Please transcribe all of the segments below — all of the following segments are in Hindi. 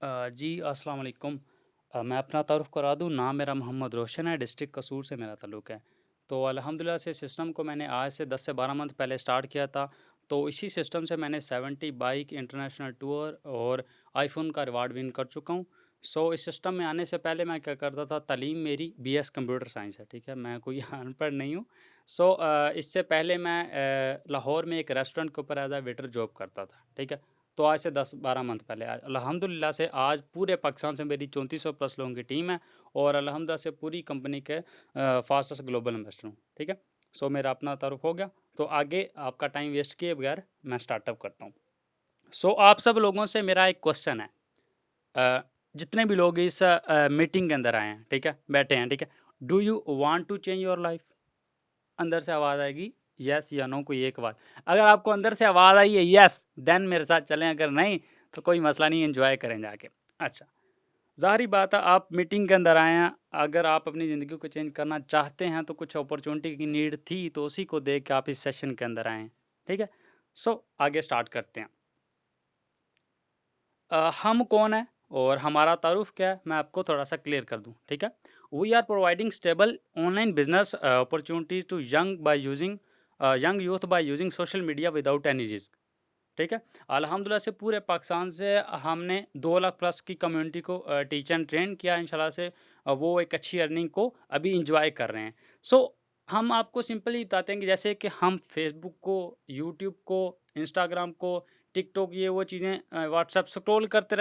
जी अस्सलाम वालेकुम। मैं अपना तारुफ़ करा दूँ, नाम मेरा मोहम्मद रोशन है, डिस्ट्रिक्ट कसूर से मेरा ताल्लुक़ है। तो अल्हम्दुलिल्लाह से सिस्टम को मैंने आज से 10 से 12 मंथ पहले स्टार्ट किया था। तो इसी सिस्टम से मैंने 70 बाइक, इंटरनेशनल टूर और आईफ़ोन का रिवार्ड विन कर चुका हूँ। सो इस सिस्टम में आने से पहले मैं क्या करता था, तालीम मेरी बीएस कंप्यूटर साइंस है, ठीक है? मैं कोई अनपढ़ नहीं हूँ। सो इससे पहले मैं लाहौर में एक रेस्टोरेंट के ऊपर एज़ अ वेटर जॉब करता था, ठीक है? तो आज से 10-12 मंथ पहले अल्हम्दुलिल्लाह से आज पूरे पाकिस्तान से मेरी 3400 प्लस लोगों की टीम है और अल्हम्दुलिल्लाह से पूरी कंपनी के फास्टेस्ट ग्लोबल इन्वेस्टर हूँ, ठीक है? सो मेरा अपना तारुफ हो गया। तो आगे आपका टाइम वेस्ट किए बगैर मैं स्टार्टअप करता हूँ। सो आप सब लोगों से मेरा एक क्वेश्चन है। अ, जितने भी लोग इस मीटिंग के अंदर आए हैं, ठीक है? बैठे हैं, ठीक है? Do you want to change your life? अंदर से आवाज़ आएगी यस या नो, कोई एक बात। अगर आपको अंदर से आवाज़ आई है यस, देन मेरे साथ चलें, अगर नहीं तो कोई मसला नहीं, एंजॉय करें जाके। अच्छा, ज़ाहिर बात है आप मीटिंग के अंदर आए हैं, अगर आप अपनी ज़िंदगी को चेंज करना चाहते हैं तो कुछ अपॉर्चुनिटी की नीड थी, तो उसी को देख के आप इस सेशन के अंदर आए हैं, ठीक है? सो आगे स्टार्ट करते हैं। हम कौन हैं और हमारा तारुफ क्या है, मैं आपको थोड़ा सा क्लियर कर दूं, ठीक है? We are providing stable online business opportunities to young youth by using social media without any risk, ठीक है? अल्हम्दुलिल्लाह से पूरे पाकिस्तान से हमने 2 लाख प्लस की कम्युनिटी को टीच एंड ट्रेन किया इंशाल्लाह से। वो एक अच्छी अर्निंग को अभी इंजॉय कर रहे हैं। सो हम आपको सिंपली बताते हैं कि जैसे कि हम फेसबुक को, यूट्यूब को, इंस्टाग्राम को, टिकटॉक, ये वो चीज़ें व्हाट्सएप स्क्रॉल करते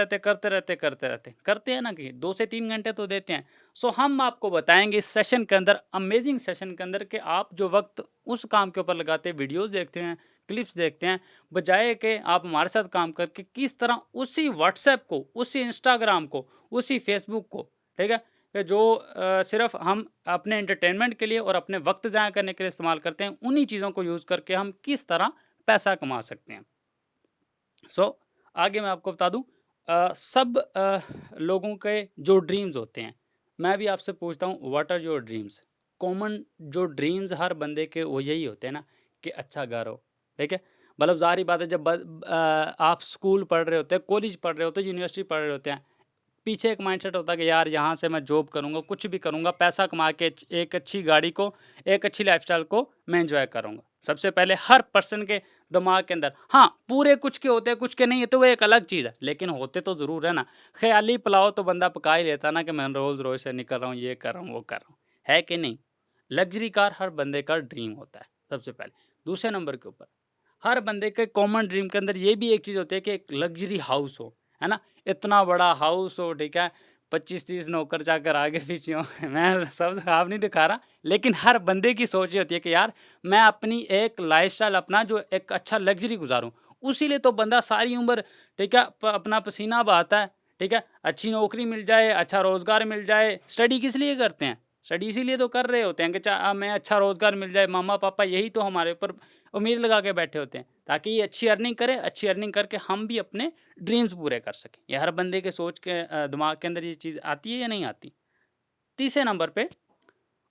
हैं ना, कि 2 से 3 घंटे तो देते हैं। सो हम आपको बताएंगे इस सेशन के अंदर, अमेजिंग सेशन के अंदर, कि आप जो वक्त उस काम के ऊपर लगाते हैं, वीडियोज़ देखते हैं, क्लिप्स देखते हैं, बजाय कि आप हमारे साथ काम करके किस तरह उसी व्हाट्सएप को, उसी इंस्टाग्राम को, उसी फेसबुक को, ठीक है, कि जो सिर्फ हम अपने एंटरटेनमेंट के लिए और अपने वक्त ज़ाया करने के लिए इस्तेमाल करते हैं, उन्हीं चीज़ों को यूज़ करके हम किस तरह पैसा कमा सकते हैं। सो आगे मैं आपको बता दूं, सब लोगों के जो ड्रीम्स होते हैं, मैं भी आपसे पूछता हूँ what are your dreams? Common जो ड्रीम्स हर बंदे के वो यही होते हैं ना, कि अच्छा घर हो, ठीक है? मतलब ज़ाहिर बात है, जब आप स्कूल पढ़ रहे होते हैं, कॉलेज पढ़ रहे होते हैं, यूनिवर्सिटी पढ़ रहे होते हैं, पीछे एक माइंडसेट होता है कि यार यहाँ से मैं जॉब करूँगा, कुछ भी करूँगा, पैसा कमा के एक अच्छी गाड़ी को, एक अच्छी लाइफस्टाइल को मैं एंजॉय करूँगा। सबसे पहले हर पर्सन के दिमाग के अंदर, हाँ, पूरे कुछ के होते हैं, कुछ के नहीं है, तो वो एक अलग चीज़ है, लेकिन होते तो ज़रूर है ना। ख्याली पुलाव तो बंदा पका ही लेता ना, कि मैं रोज़ रोज़ से निकल रहा हूँ, ये कर रहा हूँ, वो कर रहा हूँ, है कि नहीं? लग्जरी कार हर बंदे का ड्रीम होता है, सबसे पहले। दूसरे नंबर के ऊपर, हर बंदे के कॉमन ड्रीम के अंदर ये भी एक चीज़ होती है कि एक लग्जरी हाउस हो, है ना? इतना बड़ा हाउस हो, ठीक है? 25-30 नौकर चाकर आगे पीछे हो। मैं सब ख़राब नहीं दिखा रहा, लेकिन हर बंदे की सोच ये होती है कि यार मैं अपनी एक लाइफ़स्टाइल अपना जो एक अच्छा लग्ज़री गुज़ारूँ। उसी लिए तो बंदा सारी उम्र, ठीक है, अपना पसीना बहाता है, ठीक है? अच्छी नौकरी मिल जाए, अच्छा रोज़गार मिल जाए। स्टडी किस लिए करते हैं? स्टडी इसीलिए तो कर रहे होते हैं कि हमें अच्छा रोज़गार मिल जाए। मम्मा-पापा यही तो हमारे ऊपर उम्मीद लगा के बैठे होते हैं, ताकि ये अच्छी अर्निंग करे, अच्छी अर्निंग करके हम भी अपने ड्रीम्स पूरे कर सकें। ये हर बंदे के सोच के दिमाग के अंदर ये चीज़ आती है या नहीं आती? तीसरे नंबर पे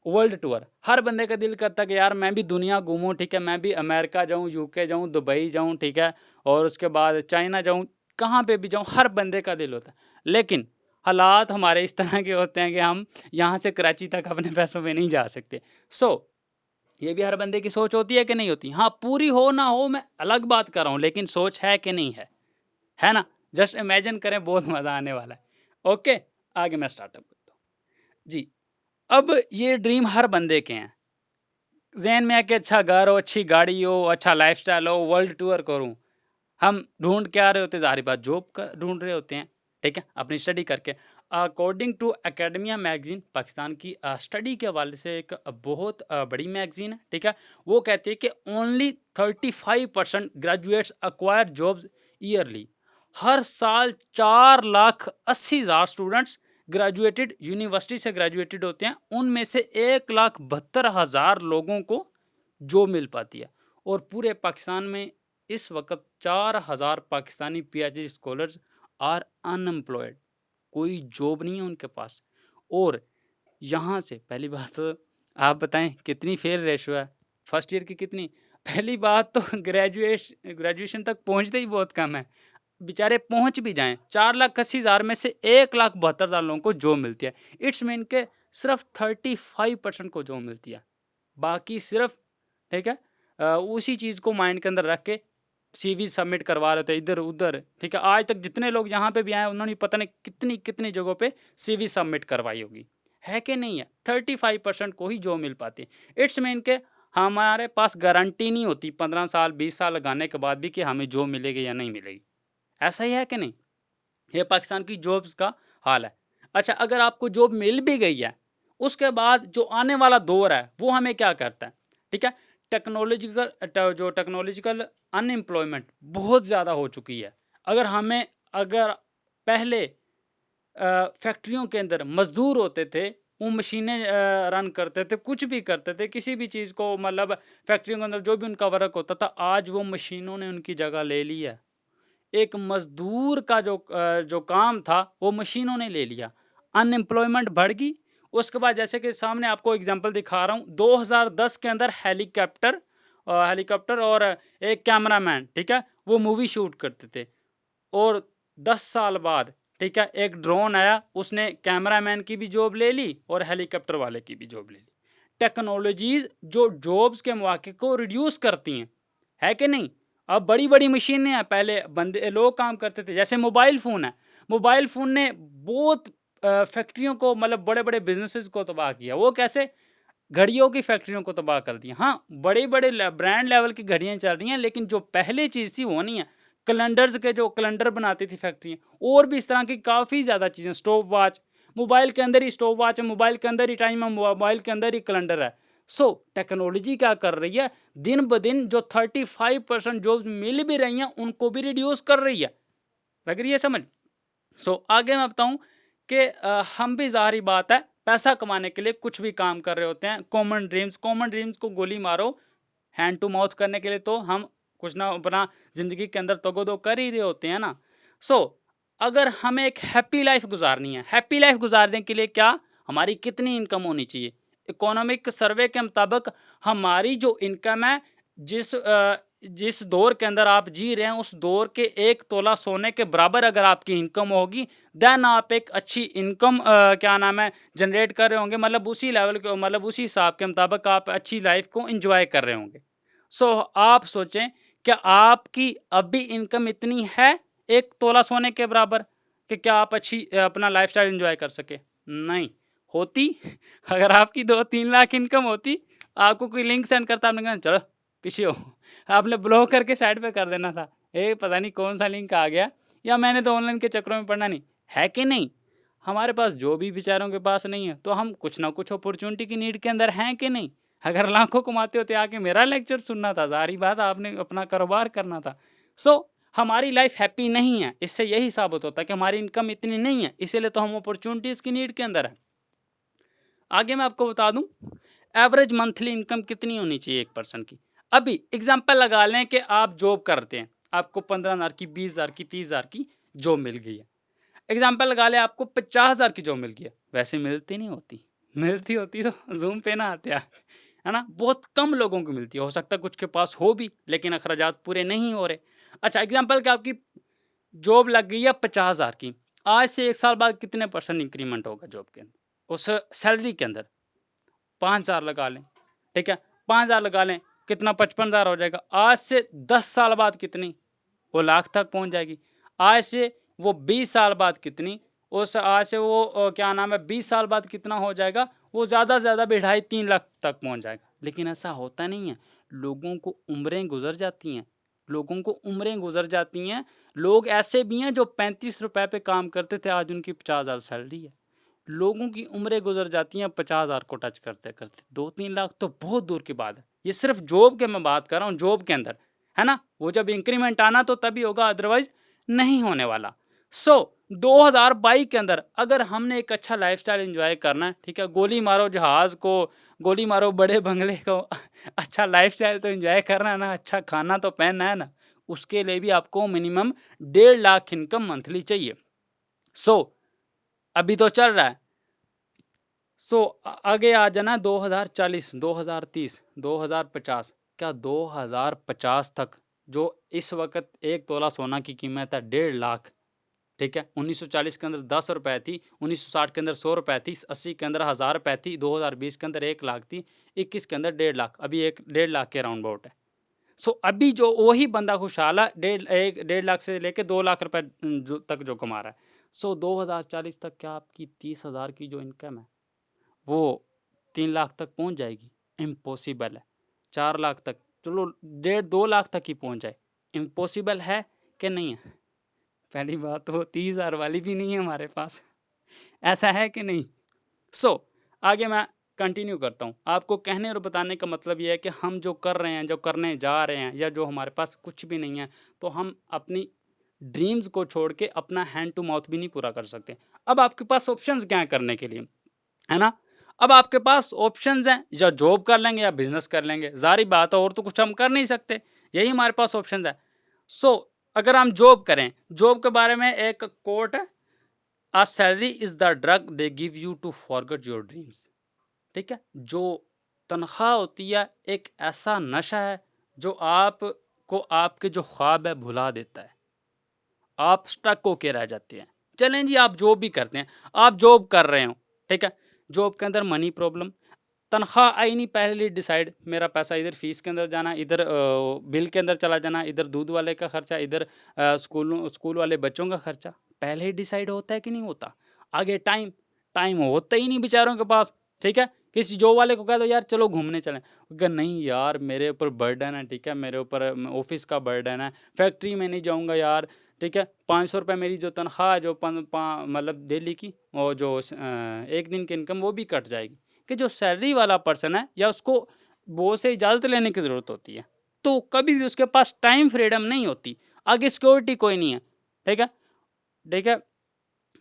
वर्ल्ड टूर। हर बंदे का दिल करता है कि यार मैं भी दुनिया घूमूँ, ठीक है? मैं भी अमेरिका जाऊँ, यूके जाऊँ, दुबई जाऊँ, ठीक है? और उसके बाद चाइना जाऊँ, कहाँ पे भी जाऊँ, हर बंदे का दिल होता है। लेकिन हालात हमारे इस तरह के होते हैं कि हम यहाँ से कराची तक अपने पैसों में नहीं जा सकते। सो ये भी हर बंदे की सोच होती है कि नहीं होती? हाँ, पूरी हो ना हो मैं अलग बात कर रहा हूँ, लेकिन सोच है कि नहीं है? है ना? जस्ट इमेजिन करें, बहुत मज़ा आने वाला है। ओके, आगे मैं स्टार्टअप करता हूँ। जी, अब ये ड्रीम हर बंदे के हैं। ज़हन में है कि अच्छा घर हो, अच्छी गाड़ी हो, अच्छा लाइफ़स्टाइल हो, वर्ल्ड टूर करूँ। हम ढूँढ क्या रहे होते हैं? ज़ाहिर बात जॉब का ढूँढ रहे होते हैं, ठीक है? अपनी स्टडी करके। According to academia magazine, Pakistan की स्टडी के हवाले से एक बहुत बड़ी मैगज़ीन है, ठीक है? वो कहती है कि only 35% graduates acquire jobs yearly. हर साल 4,80,000 स्टूडेंट्स ग्रेजुएटेड यूनिवर्सिटी से ग्रेजुएटेड होते हैं, उनमें से 1,72,000 लोगों को जॉब मिल पाती है। और पूरे पाकिस्तान में इस वक्त 4,000 Pakistani PhD scholars are unemployed. कोई जॉब नहीं है उनके पास। और यहाँ से पहली बात तो आप बताएं कितनी फेल रेशो है फर्स्ट ईयर की? कितनी? पहली बात तो ग्रेजुएशन तक पहुँचते ही बहुत कम है। बेचारे पहुंच भी जाएं, 4,80,000 में से 1,72,000 लोगों को जॉब मिलती है। इट्स मीन के सिर्फ 35% को जॉब मिलती है, बाकी सिर्फ, ठीक है, उसी चीज़ को माइंड के अंदर रख के सीवी सबमिट करवा रहे थे इधर उधर, ठीक है। आज तक जितने लोग यहाँ पे भी आए उन्होंने पता नहीं कितनी कितनी जगहों पे सीवी सबमिट करवाई होगी, है कि नहीं है। 35% को ही जॉब मिल पाती है। इट्स मीन के हमारे पास गारंटी नहीं होती 15 साल 20 साल लगाने के बाद भी कि हमें जॉब मिलेगी या नहीं मिलेगी। ऐसा ही है कि नहीं। ये पाकिस्तान की जॉब्स का हाल है। अच्छा, अगर आपको जॉब मिल भी गई है, उसके बाद जो आने वाला दौर है वो हमें क्या करता है, ठीक है। टेक्नोलॉजिकल अनएम्प्लॉयमेंट बहुत ज़्यादा हो चुकी है। अगर पहले फैक्ट्रियों के अंदर मजदूर होते थे, वो मशीनें रन करते थे, कुछ भी करते थे, किसी भी चीज़ को, मतलब फैक्ट्रियों के अंदर जो भी उनका वर्क होता था, आज वो मशीनों ने उनकी जगह ले ली है। एक मजदूर का जो काम था वो मशीनों ने ले लिया, अनएम्प्लॉयमेंट बढ़ गई। उसके बाद जैसे कि सामने आपको एग्जांपल दिखा रहा हूँ, 2010 के अंदर हेलीकॉप्टर और एक कैमरामैन, ठीक है, वो मूवी शूट करते थे। और 10 साल बाद, ठीक है, एक ड्रोन आया, उसने कैमरामैन की भी जॉब ले ली और हेलीकॉप्टर वाले की भी जॉब ले ली। टेक्नोलॉजीज जो जॉब्स के मौके को रिड्यूस करती हैं, है कि नहीं। अब बड़ी बड़ी मशीनें हैं, पहले बंदे लोग काम करते थे। जैसे मोबाइल फ़ोन है, मोबाइल फ़ोन ने बहुत फैक्ट्रियों को, मतलब बड़े बड़े बिजनेसेस को तबाह किया। वो कैसे? घड़ियों की फैक्ट्रियों को तबाह कर दिया। हाँ, बड़े बड़े ब्रांड लेवल की घड़ियाँ चल रही हैं, लेकिन जो पहले चीज़ थी वो नहीं है। कैलेंडर्स के जो कैलेंडर बनाती थी फैक्ट्रियाँ, और भी इस तरह की काफ़ी ज़्यादा चीज़ें, स्टॉप वॉच, मोबाइल के अंदर ही स्टॉप वॉच है, मोबाइल के अंदर ही टाइम है, मोबाइल के अंदर ही कैलेंडर है। सो टेक्नोलॉजी क्या कर रही है, दिन ब दिन जो 35% जॉब्स मिल भी रही हैं उनको भी रिड्यूस कर रही है। लग रही है समझ। आगे मैं बताऊं कि हम भी, ज़ाहिर बात है, पैसा कमाने के लिए कुछ भी काम कर रहे होते हैं। कॉमन ड्रीम्स को गोली मारो, हैंड टू माउथ करने के लिए तो हम कुछ ना अपना ज़िंदगी के अंदर तगोदो कर ही रहे होते हैं ना। सो अगर हमें एक हैप्पी लाइफ गुजारनी है, हैप्पी लाइफ गुजारने के लिए क्या, हमारी कितनी इनकम होनी चाहिए। इकोनॉमिक सर्वे के मुताबिक हमारी जो इनकम है, जिस दौर के अंदर आप जी रहे हैं, उस दौर के 1 तोला सोने के बराबर अगर आपकी इनकम होगी, देन आप एक अच्छी इनकम क्या नाम है जनरेट कर रहे होंगे। मतलब उसी लेवल के, मतलब उसी हिसाब के मुताबिक आप अच्छी लाइफ को एंजॉय कर रहे होंगे। आप सोचें, क्या आपकी अभी इनकम इतनी है 1 तोला सोने के बराबर कि क्या आप अच्छी अपना लाइफस्टाइल एंजॉय कर सके? नहीं होती। अगर आपकी 2-3 लाख इनकम होती, आपको कोई लिंक सेंड करता, आपने कहा चलो पीछे हो, आपने ब्लॉक करके साइड पे कर देना था। पता नहीं कौन सा लिंक आ गया, या मैंने तो ऑनलाइन के चक्करों में पढ़ना नहीं, है कि नहीं। हमारे पास जो भी बेचारों के पास नहीं है, तो हम कुछ ना कुछ अपॉर्चुनिटी की नीड के अंदर हैं कि नहीं। अगर लाखों कमाते होते आके मेरा लेक्चर सुनना था, जारी बात आपने अपना कारोबार करना था। हमारी लाइफ हैप्पी नहीं है, इससे यही साबित होता है कि हमारी इनकम इतनी नहीं है, इसीलिए तो हम अपॉर्चुनिटीज़ की नीड के अंदर है। आगे मैं आपको बता दूं, एवरेज मंथली इनकम कितनी होनी चाहिए एक पर्सन की। अभी एग्जांपल लगा लें कि आप जॉब करते हैं, आपको 15,000 की, 20,000 की, 30,000 की जॉब मिल गई है। एग्जांपल लगा लें आपको 50,000 की जॉब मिल गई है। वैसे मिलती नहीं होती, मिलती होती तो जूम पे ना आते आप, है ना। बहुत कम लोगों को मिलती है, हो सकता है कुछ के पास हो भी, लेकिन अखराजात पूरे नहीं हो रहे। अच्छा, एग्जाम्पल कि आपकी जॉब लग गई है 50,000 की, आज से 1 साल बाद कितने % इंक्रीमेंट होगा जॉब के अंदर, उस सैलरी के अंदर? 5,000 लगा लें, ठीक है, 5,000 लगा लें, कितना 55,000 हो जाएगा। आज से 10 साल बाद कितनी, वो लाख तक पहुंच जाएगी। आज से वो 20 साल बाद कितनी, उस आज से वो क्या नाम है 20 साल बाद कितना हो जाएगा, वो ज़्यादा से ज़्यादा 2.5-3 लाख तक पहुंच जाएगा। लेकिन ऐसा होता नहीं है, लोगों को उम्रें गुजर जाती हैं, लोगों को उम्रें गुजर जाती हैं। लोग ऐसे भी हैं जो 35 रुपए पे काम करते थे, आज उनकी 50,000 सैलरी है। लोगों की उम्रें गुजर जाती हैं 50,000 को टच करते करते। 2-3 लाख तो बहुत दूर की बात है। ये सिर्फ जॉब के मैं बात कर रहा हूँ, जॉब के अंदर, है ना। वो जब इंक्रीमेंट आना तो तभी होगा, अदरवाइज नहीं होने वाला। 2022 के अंदर अगर हमने एक अच्छा लाइफस्टाइल एंजॉय करना है, ठीक है, गोली मारो जहाज़ को, गोली मारो बड़े बंगले को, अच्छा लाइफस्टाइल तो एंजॉय करना है ना, अच्छा खाना तो पहनना है ना, उसके लिए भी आपको मिनिमम 1.5 लाख इनकम मंथली चाहिए। अभी तो चल रहा है। आगे आ जाना 2040, 2030, 2050। क्या 2050 तक जो इस वक्त 1 तोला सोना की कीमत है 1.5 लाख, ठीक है। 1940 के अंदर 10 रुपए थी, 1960 के अंदर 100 रुपए थी, 80 के अंदर 1000 रुपए थी, 2020 के अंदर 1 लाख थी, 21 के अंदर 1.5 लाख, अभी 1.5 लाख के राउंड अबाउट है। सो अभी जो वही बंदा खुशहाल है 1.5 लाख से लेके 2 लाख रुपए तक जो कमा रहा है। सो 2040 तक क्या आपकी 30,000 की जो इनकम है वो 3 लाख तक पहुंच जाएगी? इम्पॉसिबल है। 4 लाख तक, चलो 1.5 2 लाख तक ही पहुंच जाए, इम्पॉसिबल है कि नहीं है? पहली बात तो 30,000 वाली भी नहीं है हमारे पास, ऐसा है कि नहीं? सो आगे मैं कंटिन्यू करता हूँ। आपको कहने और बताने का मतलब ये है कि हम जो कर रहे हैं, जो करने जा रहे हैं, या जो हमारे पास कुछ भी नहीं है, तो हम अपनी ड्रीम्स को छोड़ के अपना हैंड टू माउथ भी नहीं पूरा कर सकते। अब आपके पास ऑप्शंस क्या हैं करने के लिए, है ना? अब आपके पास ऑप्शंस हैं, या जॉब कर लेंगे या बिजनेस कर लेंगे, जारी बात है, और तो कुछ हम कर नहीं सकते, यही हमारे पास ऑप्शंस है। सो अगर हम जॉब करें, जॉब के बारे में एक कोट है, a salary is the drug they give you to forget your dreams, ठीक है। जो तनख्वाह होती है एक ऐसा नशा है जो आपको आपके जो ख्वाब है भुला देता है, आप स्टक होके रह जाते हैं। चलें जी, आप जॉब भी करते हैं, आप जॉब कर रहे हो, ठीक है। जॉब के अंदर मनी प्रॉब्लम, तनख्वाह आई नहीं पहले डिसाइड, मेरा पैसा इधर फीस के अंदर जाना, इधर बिल के अंदर चला जाना, इधर दूध वाले का खर्चा, इधर स्कूल वाले बच्चों का खर्चा, पहले ही डिसाइड होता है कि नहीं होता? आगे टाइम, टाइम होता ही नहीं बेचारों के पास, ठीक है। किसी जॉब वाले को कह दो यार चलो घूमने चलें, अगर नहीं यार मेरे ऊपर बर्डन है, ठीक है, मेरे ऊपर ऑफिस का बर्डन है, फैक्ट्री में नहीं जाऊँगा यार, ठीक है। 500 रुपये मेरी जो तनख्वाह है, जो मतलब डेली की, और जो एक दिन की इनकम, वो भी कट जाएगी। कि जो सैलरी वाला पर्सन है, या उसको बॉस से इजाज़त लेने की ज़रूरत होती है, तो कभी भी उसके पास टाइम फ्रीडम नहीं होती, आगे सिक्योरिटी कोई नहीं है, ठीक है, ठीक है।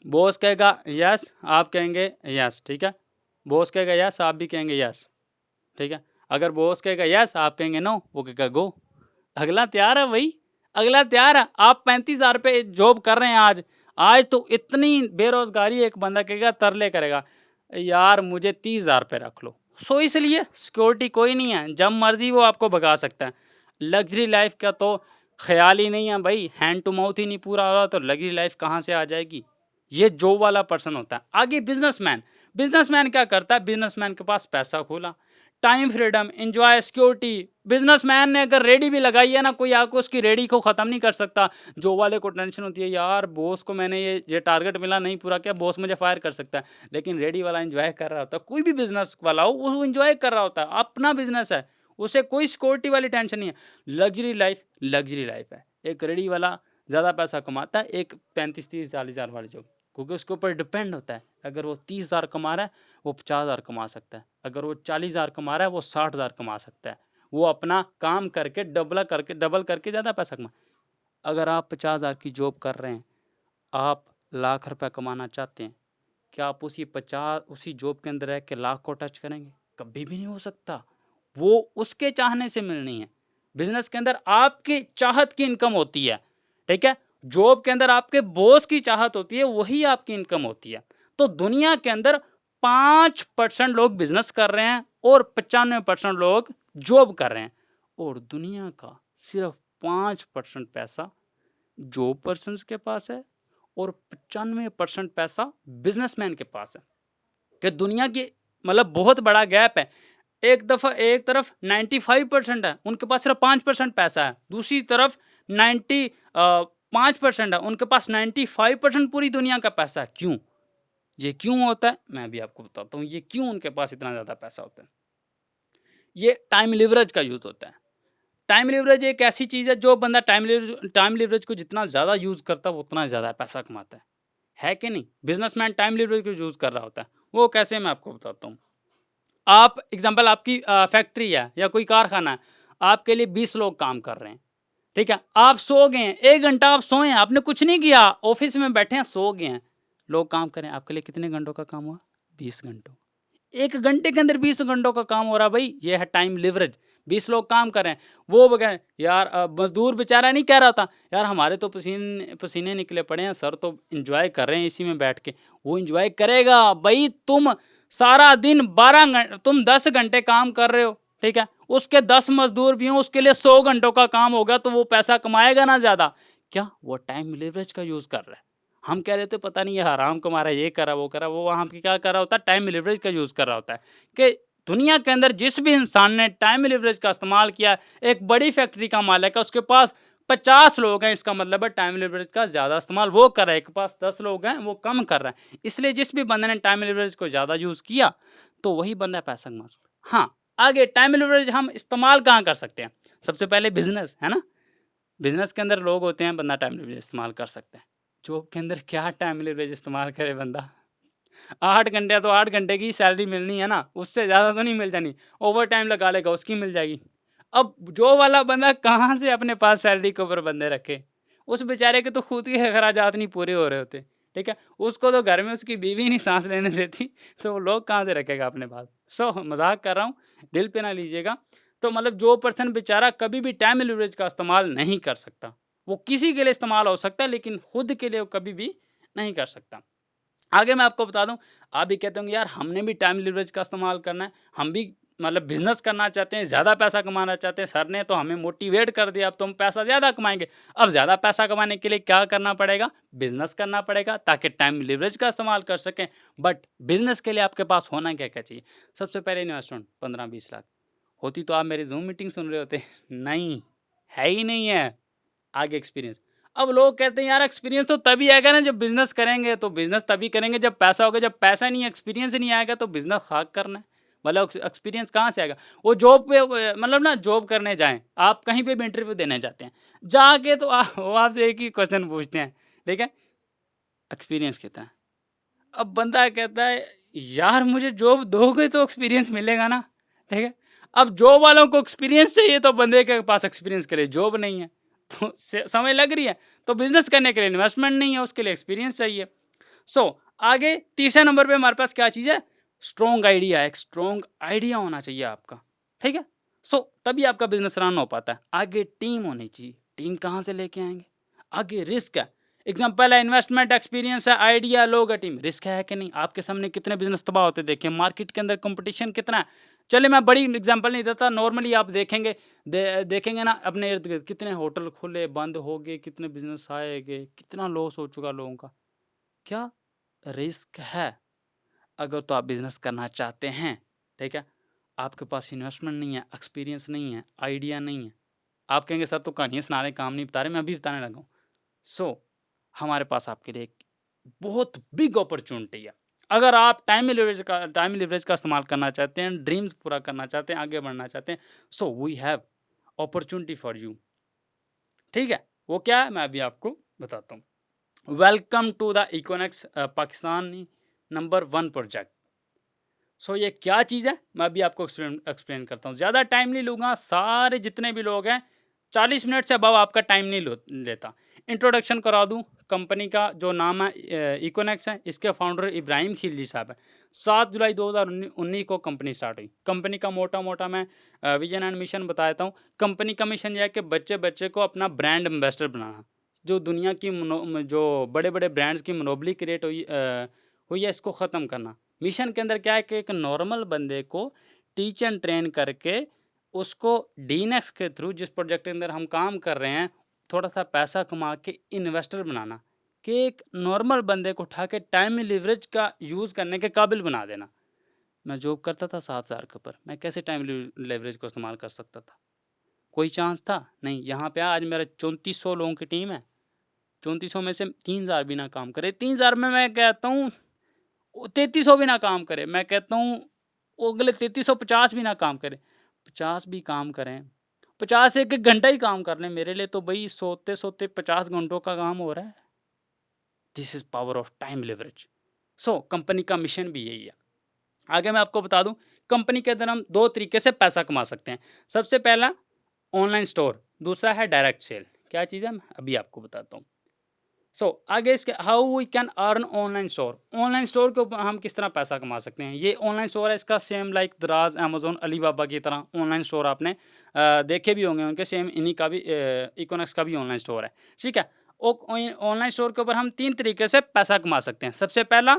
बॉस कहेगा यस, आप कहेंगे यस, ठीक है। बॉस कहेगा यस, आप भी कहेंगे यस, ठीक है। अगर बॉस कहेगा यस, आप कहेंगे नो, वो कहेगा गो। अगला तैयार है भाई, अगला तैयार है। आप 35,000 पे जॉब कर रहे हैं आज, आज तो इतनी बेरोजगारी, एक बंदा कहेगा तरले करेगा यार मुझे 30,000 पे रख लो। सो इसलिए सिक्योरिटी कोई नहीं है, जब मर्जी वो आपको भगा सकता है। लग्जरी लाइफ का तो ख्याल ही नहीं है भाई, हैंड टू माउथ ही नहीं पूरा हो रहा तो लग्जरी लाइफ कहाँ से आ जाएगी? ये जॉब वाला पर्सन होता है। आगे बिजनेसमैन, बिजनेसमैन क्या करता है? बिजनेसमैन के पास पैसा खोला, time freedom, enjoy, security. Businessman ने अगर रेडी भी लगाई है ना, कोई आके उसकी रेडी को ख़त्म नहीं कर सकता। जॉब वाले को टेंशन होती है यार बॉस को मैंने ये टारगेट मिला नहीं पूरा किया, बॉस मुझे फायर कर सकता है। लेकिन रेडी वाला एंजॉय कर रहा होता है, कोई भी बिजनेस वाला हो वो एंजॉय कर रहा होता है, अपना बिजनेस है, उसे कोई सिक्योरिटी वाली टेंशन नहीं है। लग्जरी लाइफ, लग्जरी लाइफ है। एक रेडी वाला ज़्यादा पैसा कमाता है, एक 35-30-40,000 वाली जॉब, क्योंकि उसके ऊपर डिपेंड होता है। अगर वो 30,000 कमा रहा है, वो 50,000 कमा सकता है। अगर वो 40,000 कमा रहा है, वो 60,000 कमा सकता है। वो अपना काम करके डबल करके ज़्यादा पैसा कमा। अगर आप 50,000 की जॉब कर रहे हैं, आप लाख रुपए कमाना चाहते हैं, क्या आप उसी जॉब के अंदर रह के लाख को टच करेंगे? कभी भी नहीं हो सकता। वो उसके चाहने से मिलनी है। बिजनेस के अंदर आपकी चाहत की इनकम होती है, ठीक है। जॉब के अंदर आपके बॉस की चाहत होती है, वही आपकी इनकम होती है। तो दुनिया के अंदर 5% लोग बिजनेस कर रहे हैं और 95% लोग जॉब कर रहे हैं, और दुनिया का सिर्फ 5% पैसा जॉब पर्सन्स के पास है और 95% पैसा बिजनेसमैन के पास है। कि दुनिया की मतलब बहुत बड़ा गैप है। एक तरफ 95% है, उनके पास सिर्फ 5% पैसा है। दूसरी तरफ 5% है, उनके पास 95% पूरी दुनिया का पैसा है। क्यों? ये क्यों होता है मैं भी आपको बताता हूँ, ये क्यों उनके पास इतना ज़्यादा पैसा होता है। ये टाइम लिवरेज का यूज़ होता है। टाइम लिवरेज एक ऐसी चीज़ है, जो बंदा टाइम लिवरेज को जितना ज़्यादा यूज़ करता है वो उतना ज़्यादा पैसा कमाता है कि नहीं? बिजनेसमैन टाइम लिवरेज को यूज़ कर रहा होता है। वो कैसे, मैं आपको बताता हूँ। आप एग्जांपल, आपकी फैक्ट्री है या कोई कारखाना है, आपके लिए 20 लोग काम कर रहे हैं, ठीक है। आप सो गए हैं, 1 घंटा आप सोए हैं, आपने कुछ नहीं किया, ऑफिस में बैठे हैं, सो गए हैं। लोग काम करें, आपके लिए कितने घंटों का काम हुआ? 20 घंटों। 1 घंटे के अंदर 20 घंटों का काम हो रहा भाई, ये है टाइम लिवरेज। 20 लोग काम कर रहे हैं, वो बगैर यार मजदूर बेचारा नहीं कह रहा था यार हमारे तो पसीने पसीने निकले पड़े हैं, सर तो इंजॉय कर रहे हैं इसी में बैठ के। वो इंजॉय करेगा भाई, तुम सारा दिन 12 घंटे, तुम 10 घंटे काम कर रहे हो, ठीक है, उसके 10 मजदूर भी हों, उसके लिए 100 घंटों का काम होगा, तो वो पैसा कमाएगा ना ज़्यादा। क्या वो टाइम लिवरेज का यूज़ कर रहा है। हम कह रहे थे पता नहीं ये हराम कमा रहा है, ये करा वो करा, वो वहाँ पे क्या कर रहा होता है, टाइम लिवरेज का यूज़ कर रहा होता है। कि दुनिया के अंदर जिस भी इंसान ने टाइम लिवरेज का इस्तेमाल किया, एक बड़ी फैक्ट्री का मालिक है, उसके पास 50 लोग हैं, इसका मतलब है टाइम लिवरेज का ज़्यादा इस्तेमाल वो कर रहा है। एक के पास 10 लोग हैं, वो कम कर रहा है। इसलिए जिस भी बंदे ने टाइम लिवरेज को ज़्यादा यूज़ किया, तो वही बंदा पैसा कमा सकता है। हाँ, आगे टाइम लिवरेज हम इस्तेमाल कहाँ कर सकते हैं। सबसे पहले बिजनेस है ना, बिजनेस के अंदर लोग होते हैं, बंदा टाइम लिवरेज इस्तेमाल कर सकता है। जॉब के अंदर क्या टाइम लिवरेज इस्तेमाल करे बंदा। 8 घंटे तो 8 घंटे की सैलरी मिलनी है ना, उससे ज़्यादा तो नहीं मिल जानी। ओवर टाइम लगा लेगा, उसकी मिल जाएगी। अब जो वाला बंदा कहाँ से अपने पास सैलरी के ऊपर बंदे रखे। उस बेचारे के तो खुद के अखराजात नहीं पूरे हो रहे होते, ठीक है। उसको तो घर में उसकी बीवी नहीं सांस लेने देती, तो वो लोग कहाँ से रखेगा अपने पास। मजाक कर रहा हूँ, दिल पे ना लीजिएगा। तो मतलब जो पर्सन बेचारा कभी भी टाइम लिवरेज का इस्तेमाल नहीं कर सकता, वो किसी के लिए इस्तेमाल हो सकता है, लेकिन खुद के लिए वो कभी भी नहीं कर सकता। आगे मैं आपको बता दूं, आप भी कहते होंगे यार हमने भी टाइम लिवरेज का इस्तेमाल करना है, हम भी मतलब बिजनेस करना चाहते हैं, ज़्यादा पैसा कमाना चाहते हैं, सर ने तो हमें मोटिवेट कर दिया, अब तो हम पैसा ज़्यादा कमाएंगे। अब ज़्यादा पैसा कमाने के लिए क्या करना पड़ेगा, बिजनेस करना पड़ेगा, ताकि टाइम लिवरेज का इस्तेमाल कर सकें। बट बिजनेस के लिए आपके पास होना क्या क्या चाहिए। सबसे पहले इन्वेस्टमेंट 15-20 लाख होती तो आप मेरी जूम मीटिंग सुन रहे होते। नहीं, है ही नहीं है। आगे एक्सपीरियंस। अब लोग कहते हैं यार एक्सपीरियंस तो तभी आएगा ना जब बिजनेस करेंगे, तो बिजनेस तभी करेंगे जब पैसा होगा। जब पैसा नहीं, एक्सपीरियंस नहीं आएगा, तो बिजनेस खाक करना है। मतलब एक्सपीरियंस कहाँ से आएगा। वो जॉब पे मतलब ना जॉब करने जाएं, आप कहीं पे भी इंटरव्यू देने जाते हैं, जाके तो वो आपसे एक ही क्वेश्चन पूछते हैं, ठीक है, एक्सपीरियंस कितना है। अब बंदा कहता है यार मुझे जॉब दोगे तो एक्सपीरियंस मिलेगा ना, ठीक है। अब जॉब वालों को एक्सपीरियंस चाहिए, तो बंदे के पास एक्सपीरियंस के लिए जॉब नहीं है, तो समय लग रही है। तो बिजनेस करने के लिए इन्वेस्टमेंट नहीं है, उसके लिए एक्सपीरियंस चाहिए। आगे तीसरे नंबर पे हमारे पास क्या चीज़ है, स्ट्रॉन्ग आइडिया। एक स्ट्रॉन्ग आइडिया होना चाहिए आपका, ठीक है। तभी आपका बिजनेस रन हो पाता है। आगे टीम होनी चाहिए, टीम कहाँ से लेके आएंगे। आगे रिस्क है, एग्जाम्पल है इन्वेस्टमेंट, एक्सपीरियंस है, आइडिया, लोग है, टीम। रिस्क है कि नहीं। आपके सामने कितने बिजनेस तबाह होते देखें, मार्केट के अंदर कंपटीशन कितना है। चले मैं बड़ी एग्जांपल नहीं देता, नॉर्मली आप देखेंगे देखेंगे ना अपने इर्द गिर्द, कितने होटल खुले बंद हो गए, कितने बिजनेस आएंगे, कितना लॉस हो चुका लोगों का। क्या रिस्क है। अगर तो आप बिजनेस करना चाहते हैं, ठीक है, आपके पास इन्वेस्टमेंट नहीं है, एक्सपीरियंस नहीं है, आइडिया नहीं है, आप कहेंगे सर तो कहानियाँ सुना रहे, काम नहीं बता रहे, मैं अभी बताने लगा हूँ। हमारे पास आपके लिए एक बहुत बिग अपॉर्चुनिटी है। अगर आप टाइम लिवरेज का इस्तेमाल करना चाहते हैं, ड्रीम्स पूरा करना चाहते हैं, आगे बढ़ना चाहते हैं, we have opportunity for you, ठीक है। वो क्या है मैं अभी आपको बताता हूँ। Welcome to the economics Pakistani number 1 project. ये क्या चीज़ है मैं अभी आपको एक्सप्लेन करता हूँ। ज़्यादा टाइम नहीं लूँगा, सारे जितने भी लोग हैं 40 मिनट से अबव आपका टाइम नहीं लेता। इंट्रोडक्शन करा दूँ कंपनी का, जो नाम है इकोनेक्स है, इसके फाउंडर इब्राहिम खिलजी साहब है। 7 जुलाई 2019 को कंपनी स्टार्ट हुई। कंपनी का मोटा मोटा मैं विजन एंड मिशन बता देता हूँ। कंपनी का मिशन यह है कि बच्चे बच्चे को अपना ब्रांड एम्बेसडर बनाना। जो दुनिया की जो बड़े बड़े ब्रांड्स की मोनोपोली क्रिएट हुई है, इसको ख़त्म करना। मिशन के अंदर क्या है कि एक नॉर्मल बंदे को टीच एंड ट्रेन करके उसको डीनेक्स के थ्रू, जिस प्रोजेक्ट के अंदर हम काम कर रहे हैं, थोड़ा सा पैसा कमा के इन्वेस्टर बनाना, कि एक नॉर्मल बंदे को उठा के टाइम लिवरेज का यूज़ करने के काबिल बना देना। मैं जॉब करता था 7,000 के ऊपर, मैं कैसे टाइम लिवरेज को इस्तेमाल कर सकता था। कोई चांस था नहीं। यहाँ पे आज मेरा 3400 लोगों की टीम है। 3400 में से 3,000 भी ना काम करे, 3,000 में मैं कहता हूँ 3300 भी ना काम करे, मैं कहता हूँ वो अगले 3350 भी ना काम करे, 50 भी काम करें, 50 एक एक घंटा ही काम कर लें, मेरे लिए तो भाई सोते सोते 50 घंटों का काम हो रहा है। This is power of time leverage. Company का मिशन भी यही है। आगे मैं आपको बता दूं, कंपनी के अंदर हम 2 तरीके से पैसा कमा सकते हैं। सबसे पहला ऑनलाइन स्टोर, दूसरा है डायरेक्ट सेल। क्या चीज़ है मैं अभी आपको बताता हूँ। आगे इसके how we can earn online store. Online store के ऊपर हम किस तरह पैसा कमा सकते हैं। ये ऑनलाइन स्टोर है, इसका सेम लाइक दराज, अमेजोन, अलीबाबा की तरह ऑनलाइन स्टोर आपने देखे भी होंगे उनके, सेम इन्हीं का भी इकोनॉक्स का भी ऑनलाइन स्टोर है, ठीक है। ऑनलाइन स्टोर के ऊपर हम 3 तरीके से पैसा कमा सकते हैं। सबसे पहला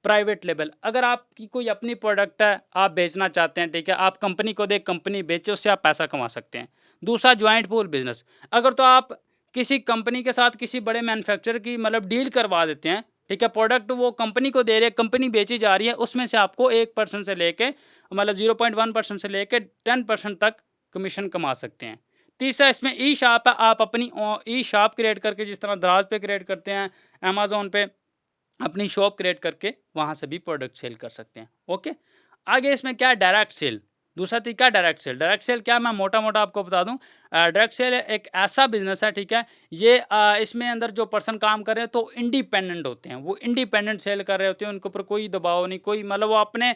प्राइवेट लेबल, अगर आपकी कोई अपनी प्रोडक्ट है, आप बेचना चाहते हैं, ठीक है, आप कंपनी को दे, कंपनी बेचे, उससे आप पैसा कमा सकते हैं। दूसरा ज्वाइंट पूल बिजनेस, अगर तो आप किसी कंपनी के साथ किसी बड़े मैन्युफैक्चरर की मतलब डील करवा देते हैं, ठीक है, प्रोडक्ट वो कंपनी को दे रहे हैं, कंपनी बेची जा रही है, उसमें से आपको 1% से लेके मतलब 0.1% से लेके 10% तक कमीशन कमा सकते हैं। तीसरा इसमें ई शॉप है, आप अपनी ई शॉप क्रिएट करके, जिस तरह दराज पे क्रिएट करते हैं, अमेजोन पे अपनी शॉप क्रिएट करके वहाँ से भी प्रोडक्ट सेल कर सकते हैं। ओके, आगे इसमें क्या है, डायरेक्ट सेल। दूसरा तरीका डायरेक्ट सेल। डायरेक्ट सेल क्या, मैं मोटा मोटा आपको बता दूं, डायरेक्ट सेल एक ऐसा बिजनेस है, ठीक है, ये इसमें अंदर जो पर्सन काम कर रहे हैं तो इंडिपेंडेंट होते हैं, वो इंडिपेंडेंट सेल कर रहे होते हैं, उनके ऊपर कोई दबाव नहीं, कोई मतलब वो अपने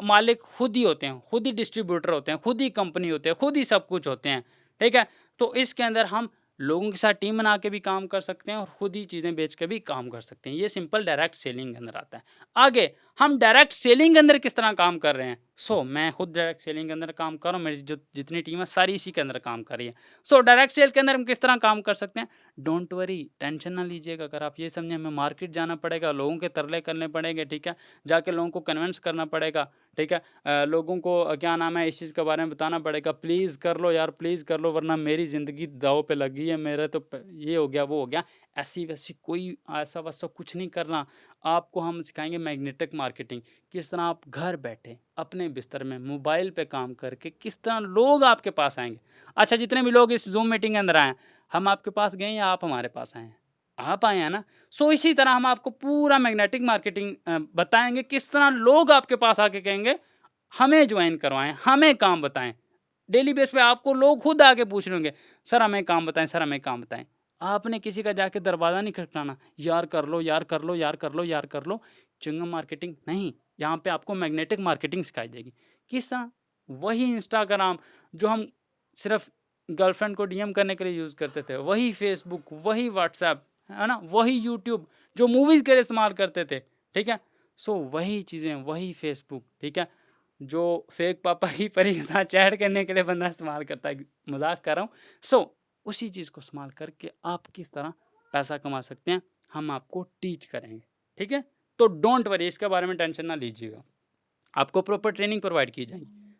मालिक खुद ही होते हैं, खुद ही डिस्ट्रीब्यूटर होते हैं, खुद ही कंपनी होते हैं, खुद ही सब कुछ होते हैं, ठीक है। तो इसके अंदर हम लोगों के साथ टीम बना के भी काम कर सकते हैं और खुद ही चीज़ें बेच के भी काम कर सकते हैं। ये सिंपल डायरेक्ट सेलिंग के अंदर आता है। आगे हम डायरेक्ट सेलिंग के अंदर किस तरह काम कर रहे हैं। मैं खुद डायरेक्ट सेलिंग के अंदर काम कर रहा हूँ, मेरी जो जितनी टीम है सारी इसी के अंदर काम कर रही है। डायरेक्ट सेल के अंदर हम किस तरह काम कर सकते हैं, डोंट वरी, टेंशन ना लीजिएगा। अगर आप ये समझें हमें मार्केट जाना पड़ेगा, लोगों के तरले करने पड़ेंगे, ठीक है, जाके लोगों को कन्विंस करना पड़ेगा, ठीक है, लोगों को क्या नाम है इस चीज़ के बारे में बताना पड़ेगा, प्लीज़ कर लो यार, प्लीज़ कर लो, वरना मेरी ज़िंदगी दाव पे लगी है, मेरा तो ये हो गया वो हो गया। ऐसी वैसी कोई ऐसा वैसा कुछ नहीं करना। आपको हम सिखाएंगे मैग्नेटिक मार्केटिंग, किस तरह आप घर बैठे अपने बिस्तर में मोबाइल पे काम करके किस तरह लोग आपके पास आएंगे। अच्छा, जितने भी लोग इस जूम मीटिंग के अंदर आए, हम आपके पास गए या आप हमारे पास आए हैं, आप आए हैं ना। इसी तरह हम आपको पूरा मैग्नेटिक मार्केटिंग बताएंगे, किस तरह लोग आपके पास आके कहेंगे हमें ज्वाइन करवाएं, हमें काम बताएं। डेली बेस पे आपको लोग खुद आके पूछ रहे होंगे, सर हमें काम बताएं, सर हमें काम बताएं। आपने किसी का जाके दरवाज़ा नहीं खटकाना, यार कर लो, यार कर लो, यार कर लो, यार कर लो। चिंगम मार्केटिंग नहीं, यहाँ पे आपको मैग्नेटिक मार्केटिंग सिखाई जाएगी। किस तरह, वही इंस्टाग्राम जो हम सिर्फ गर्लफ्रेंड को डीएम करने के लिए यूज़ करते थे, वही फेसबुक, वही व्हाट्सएप, है ना, वही यूट्यूब जो मूवीज़ के लिए इस्तेमाल करते थे, ठीक है। वही चीज़ें, वही फेसबुक, ठीक है, जो फेक पापा की परी के साथ चैट करने के लिए बंदा इस्तेमाल करता है, मजाक कर रहा हूँ। उसी चीज़ को इस्तेमाल करके आप किस तरह पैसा कमा सकते हैं, हम आपको टीच करेंगे, ठीक है। तो डोंट वरी, इसके बारे में टेंशन ना लीजिएगा, आपको प्रॉपर ट्रेनिंग प्रोवाइड की जाएगी।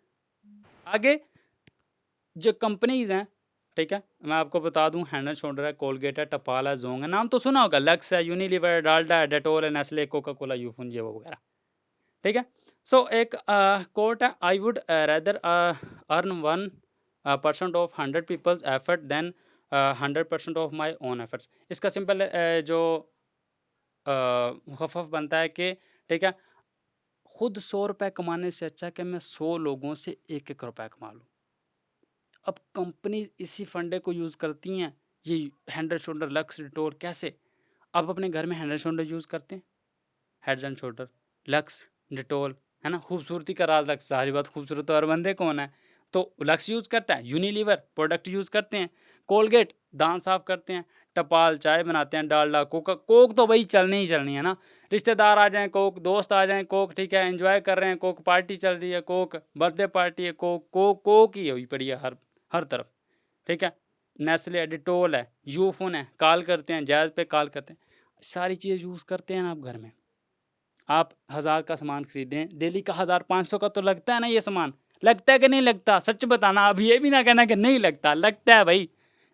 आगे जो कंपनीज हैं, ठीक है, मैं आपको बता दूं, हेड एंड शोल्डर है, कोलगेट है, टपाल है, जोंग है, नाम तो सुना होगा, लक्स है, यूनिलीवर, डाल्डा है, डेटोल है, नेस्ले, कोका कोला, यूफुन, ये वगैरह, ठीक है। एक कोट है, I would rather earn 1% of 100 peoples effort than 100% of my own efforts. इसका सिंपल जो मुखफ़फ़ बनता है कि, ठीक है, खुद 100 रुपये कमाने से अच्छा है कि मैं 100 लोगों से 1-1 रुपया कमा लूँ। अब कंपनी इसी फंडे को यूज़ करती हैं, ये head and shoulder, lux, Dettol, कैसे आप अपने घर में हेड एंड शोल्डर यूज़ करते हैं, head and shoulder, lux, Dettol, है ना, खूबसूरती का राज लक्स, सारी बात खूबसूरत और बंदे कौन है, तो लक्स यूज़ करता है, यूनिलीवर प्रोडक्ट यूज़ करते हैं, कोलगेट दांत साफ करते हैं, टपाल चाय बनाते हैं, डालडा, कोक तो भाई चलनी ही चलनी है ना, रिश्तेदार आ जाएं कोक, दोस्त आ जाएं कोक, ठीक है, एंजॉय कर रहे हैं कोक, पार्टी चल रही है कोक, बर्थडे पार्टी है कोक, कोक ही हुई पड़ी है हर तरफ, ठीक है। नेस्ले, डिटोल है, यूफोन है, कॉल करते हैं, जैज़ पे कॉल करते हैं, सारी चीज़ें यूज़ करते हैं ना आप घर में। आप 1000 का सामान खरीदें, डेली का 1000-500 का तो लगता है ना, ये सामान लगता है कि नहीं लगता, सच बताना, अब ये भी ना कहना कि नहीं लगता, लगता है भाई।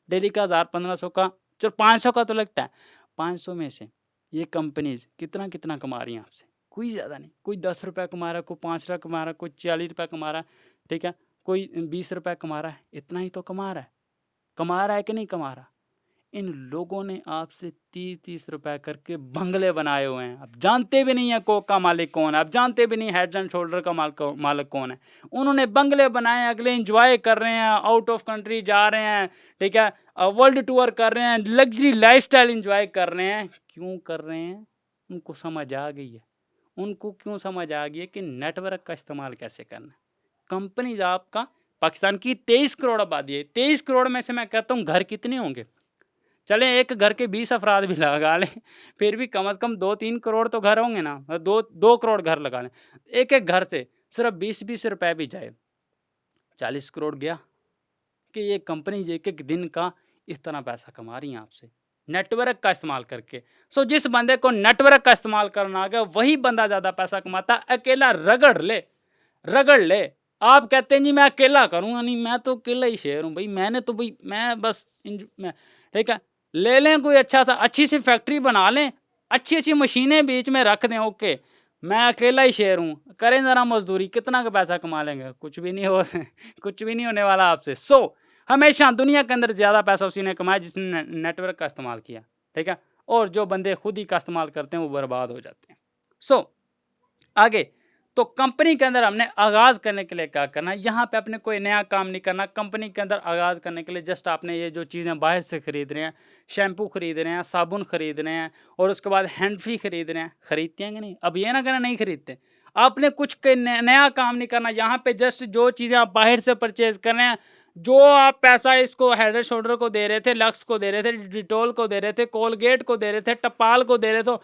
डेली का 1000-1500 का, चलो 500 का तो लगता है। 500 में से ये कंपनीज कितना कितना कमा रही हैं आपसे, कोई ज़्यादा नहीं, कोई 10 रुपये कमा रहा है, कोई 5 रुपये कमा रहा है, कोई 40 रुपये कमा रहा है, ठीक है, कोई 20 रुपये कमा रहा है, इतना ही तो कमा रहा है कि नहीं कमा रहा। इन लोगों ने आपसे 30-30 रुपए करके बंगले बनाए हुए हैं, आप जानते भी नहीं है कोक का मालिक कौन है, आप जानते भी नहीं हेड एंड शोल्डर का मालिक कौन है। उन्होंने बंगले बनाए, अगले इंजॉय कर रहे हैं, आउट ऑफ कंट्री जा रहे हैं, ठीक है, वर्ल्ड टूर कर रहे हैं, लग्जरी लाइफस्टाइल इंजॉय कर रहे हैं। क्यों कर रहे हैं, उनको समझ आ गई है, उनको क्यों समझ आ गई है कि नेटवर्क का इस्तेमाल कैसे करना है। कंपनी आपका, पाकिस्तान की 23 करोड़ आबादी है, 23 करोड़ में से मैं कहता हूँ घर कितने होंगे, चलें एक घर के 20 अफराद भी लगा लें, फिर भी कम से कम 2-3 करोड़ तो घर होंगे ना, 2 करोड़ घर लगा लें, एक एक घर से सिर्फ 20-20 रुपए भी जाए, 40 करोड़ गया। कि ये कंपनी एक एक दिन का इस तरह पैसा कमा रही हैं आपसे, नेटवर्क का इस्तेमाल करके। सो जिस बंदे को नेटवर्क का इस्तेमाल करना आ गया वही बंदा ज़्यादा पैसा कमाता। अकेला रगड़ ले। आप कहते हैं जी मैं अकेला करूँगा, नहीं मैं तो अकेला ही शेर हूँ भाई, मैंने तो भाई मैं बस ठीक है, ले लें कोई अच्छा सा अच्छी सी फैक्ट्री बना लें, अच्छी मशीनें बीच में रख दें, ओके मैं अकेला ही शेर हूँ, करें ज़रा मजदूरी, कितना का पैसा कमा लेंगे, कुछ भी नहीं हो कुछ भी नहीं होने वाला आपसे। हमेशा दुनिया के अंदर ज़्यादा पैसा उसी ने कमाया जिसने नेटवर्क का इस्तेमाल किया, ठीक है, और जो बंदे खुद ही का इस्तेमाल करते हैं वो बर्बाद हो जाते हैं। आगे तो कंपनी के अंदर हमने आगाज़ करने के लिए क्या करना है, यहाँ पे अपने कोई नया काम नहीं करना। कंपनी के अंदर आगाज़ करने के लिए जस्ट आपने ये जो चीज़ें बाहर से ख़रीद रहे हैं, शैम्पू ख़रीद रहे हैं, साबुन ख़रीद रहे हैं और उसके बाद हैंड फ्री ख़रीद रहे हैं, ख़रीदते हैं कि नहीं? अब ये ना कहना नहीं ख़रीदते, आपने कुछ नया काम नहीं करना। यहाँ पे जस्ट जो चीज़ें आप बाहर से परचेज़ कर रहे हैं, जो आप पैसा इसको हेड एंड शोल्डर को दे रहे थे, लक्स को दे रहे थे, डिटॉल को दे रहे थे, कोलगेट को दे रहे थे, टपाल को दे रहे थे,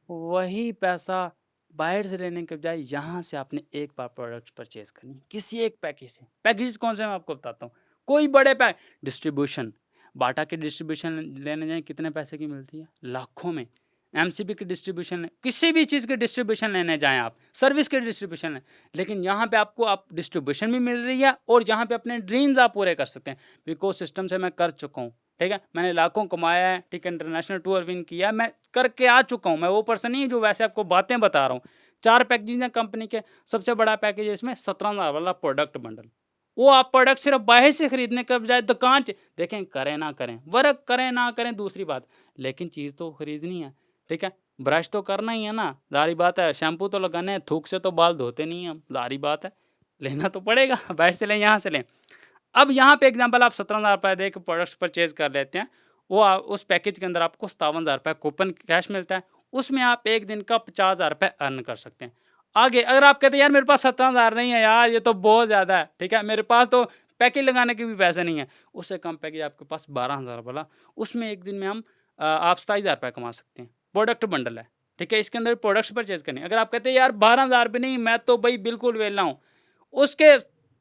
वही पैसा बाहर से लेने के बजाय यहाँ से आपने एक बार प्रोडक्ट परचेज करनी, किसी एक पैकेज से। पैकेज कौन से मैं आपको बताता हूँ, कोई बड़े डिस्ट्रीब्यूशन, बाटा की डिस्ट्रीब्यूशन लेने जाएं कितने पैसे की मिलती है, लाखों में। एमसीबी की डिस्ट्रीब्यूशन, किसी भी चीज़ की डिस्ट्रीब्यूशन लेने जाएं आप, सर्विस की डिस्ट्रीब्यूशन है, लेकिन यहाँ पे आपको आप डिस्ट्रीब्यूशन भी मिल रही है और यहाँ पे अपने ड्रीम्स आप पूरे कर सकते हैं। बिकॉज सिस्टम से मैं कर चुका हूँ, ठीक है, मैंने लाखों कमाया है, ठीक है, इंटरनेशनल टूर विन किया, मैं करके आ चुका हूँ। मैं वो पर्सन नहीं जो वैसे आपको बातें बता रहा हूँ। 4 पैकेज हैं कंपनी के, सबसे बड़ा पैकेज है इसमें 17,000 वाला प्रोडक्ट बंडल। वो आप प्रोडक्ट सिर्फ बाहर से खरीदने के बजाय दुकान देखें, करें ना करें, वर्क करें ना करें दूसरी बात, लेकिन चीज़ तो खरीदनी है, ठीक है, ब्रश तो करना ही है ना, जारी बात है, शैम्पू तो लगाने हैं, थूक से तो बाल धोते नहीं हैं हम, जारी बात है, लेना तो पड़ेगा, बाहर से लें यहाँ से लें। अब यहाँ पे एग्जांपल आप 17,000 रुपये दे के प्रोडक्ट्स परचेज कर लेते हैं, वो उस पैकेज के अंदर आपको 57,000 रुपये कूपन कैश मिलता है, उसमें आप एक दिन का 50,000 रुपये अर्न कर सकते हैं। आगे अगर आप कहते हैं यार मेरे पास 17,000 नहीं है यार, ये तो बहुत ज़्यादा है, ठीक है, मेरे पास तो पैकेज लगाने के भी पैसे नहीं है, उससे कम पैकेज आपके पास 12,000 वाला, उसमें एक दिन में हम आप 27,000 रुपये कमा सकते हैं। प्रोडक्ट बंडल है, ठीक है, इसके अंदर प्रोडक्ट्स परचेज करने। अगर आप कहते हैं यार 12,000 भी नहीं, मैं तो भाई बिल्कुल वेला हूँ,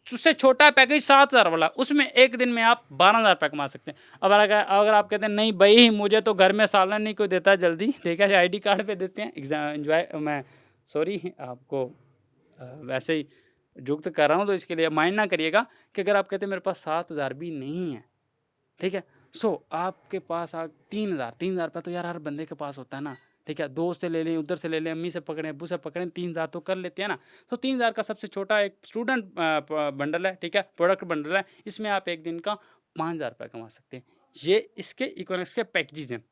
उससे छोटा पैकेज 7,000 वाला, उसमें एक दिन में आप 12,000 रुपये कमा सकते हैं। अब अगर आप कहते हैं नहीं भाई मुझे तो घर में सालन नहीं कोई देता जल्दी, ठीक है, ID कार्ड पे देते हैं, मैं सॉरी आपको वैसे ही जुक्त कर रहा हूँ, तो इसके लिए माइंड ना करिएगा कि अगर आप कहते हैं मेरे पास 7,000 भी नहीं है, ठीक है, आपके पास 3,000 रुपये तो यार हर बंदे के पास होता है ना, ठीक है, दोस्त से ले लें, उधर से ले लें, अम्मी से पकड़ें, अब्बू से पकड़ें, 3,000 तो कर लेते हैं ना। 3,000 का सबसे छोटा एक स्टूडेंट बंडल है, ठीक है, प्रोडक्ट बंडल है, इसमें आप एक दिन का 5,000 रुपये कमा सकते हैं। ये इसके इकोनॉमिक्स के पैकेजेस हैं,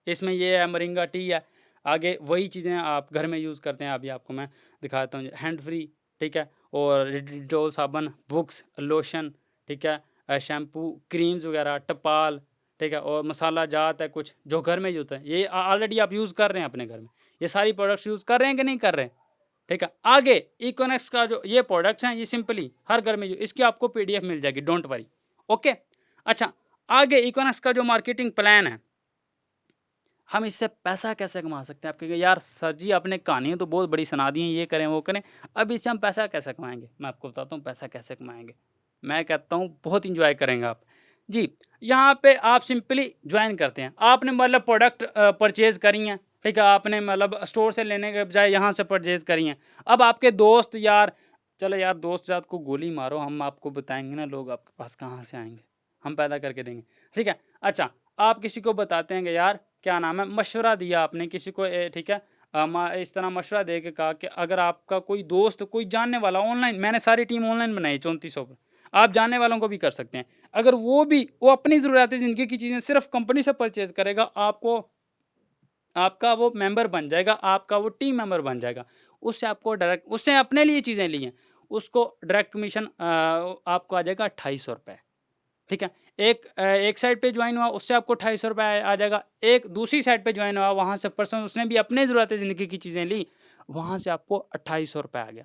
इसमें ये है मरिंगा टी है, आगे वही चीज़ें आप घर में यूज़ करते हैं, अभी आपको मैं दिखाता हूँ, हैंड फ्री, ठीक है, और डिटॉल साबुन, बुक्स, लोशन, ठीक है, शैम्पू, क्रीम्स वगैरह, टपाल, ठीक है, और मसाला जात है कुछ जो घर में यूज़ है, ये ऑलरेडी आप यूज़ कर रहे हैं अपने घर में, ये सारी प्रोडक्ट्स यूज़ कर रहे हैं कि नहीं कर रहे हैं, ठीक है। आगे इकोनॉमिक्स का जो ये प्रोडक्ट्स हैं ये सिंपली हर घर में इसकी आपको PDF मिल जाएगी, डोंट वरी, ओके। अच्छा, आगे इकोनॉमिक्स का जो मार्केटिंग प्लान है, हम इससे पैसा कैसे कमा सकते हैं। आप कहेंगे यार सर जी आपने कहानियाँ तो बहुत बड़ी सुना दी हैं, ये करें वो करें, अब इससे हम पैसा कैसे कमाएंगे। मैं आपको बताता हूँ पैसा कैसे कमाएंगे। मैं कहता हूँ बहुत इंजॉय करेंगे आप जी। यहाँ पे आप सिंपली ज्वाइन करते हैं, आपने मतलब प्रोडक्ट परचेज़ करी हैं, ठीक है, आपने मतलब स्टोर से लेने के बजाय यहाँ से परचेज़ करी हैं। अब आपके दोस्त यार, चलो यार दोस्त यार को गोली मारो, हम आपको बताएंगे ना लोग आपके पास कहाँ से आएंगे, हम पैदा करके देंगे, ठीक है। अच्छा, आप किसी को बताते हैं कि यार क्या नाम है, मशवरा दिया आपने किसी को, ठीक है, इस तरह मशवरा दे के कहा कि अगर आपका कोई दोस्त कोई जानने वाला ऑनलाइन, मैंने सारी टीम ऑनलाइन बनाई 3400 पर, आप जानने वालों को भी कर सकते हैं। अगर वो अपनी ज़रूरत ज़िंदगी की चीज़ें सिर्फ कंपनी से परचेज़ करेगा, आपका वो मेंबर बन जाएगा, आपका वो टीम मेंबर बन जाएगा, उससे आपको डायरेक्ट, उससे अपने लिए चीज़ें ली हैं, उसको डायरेक्ट कमीशन आपको आ जाएगा 2,500 रुपये, ठीक है। एक साइड पे ज्वाइन हुआ उससे आपको 2,500 रुपये आ जाएगा, एक दूसरी साइड पे ज्वाइन हुआ वहाँ से पर्सन उसने भी अपने ज़रूरत ज़िंदगी की चीज़ें ली, वहाँ से आपको 2,800 रुपये आ गया,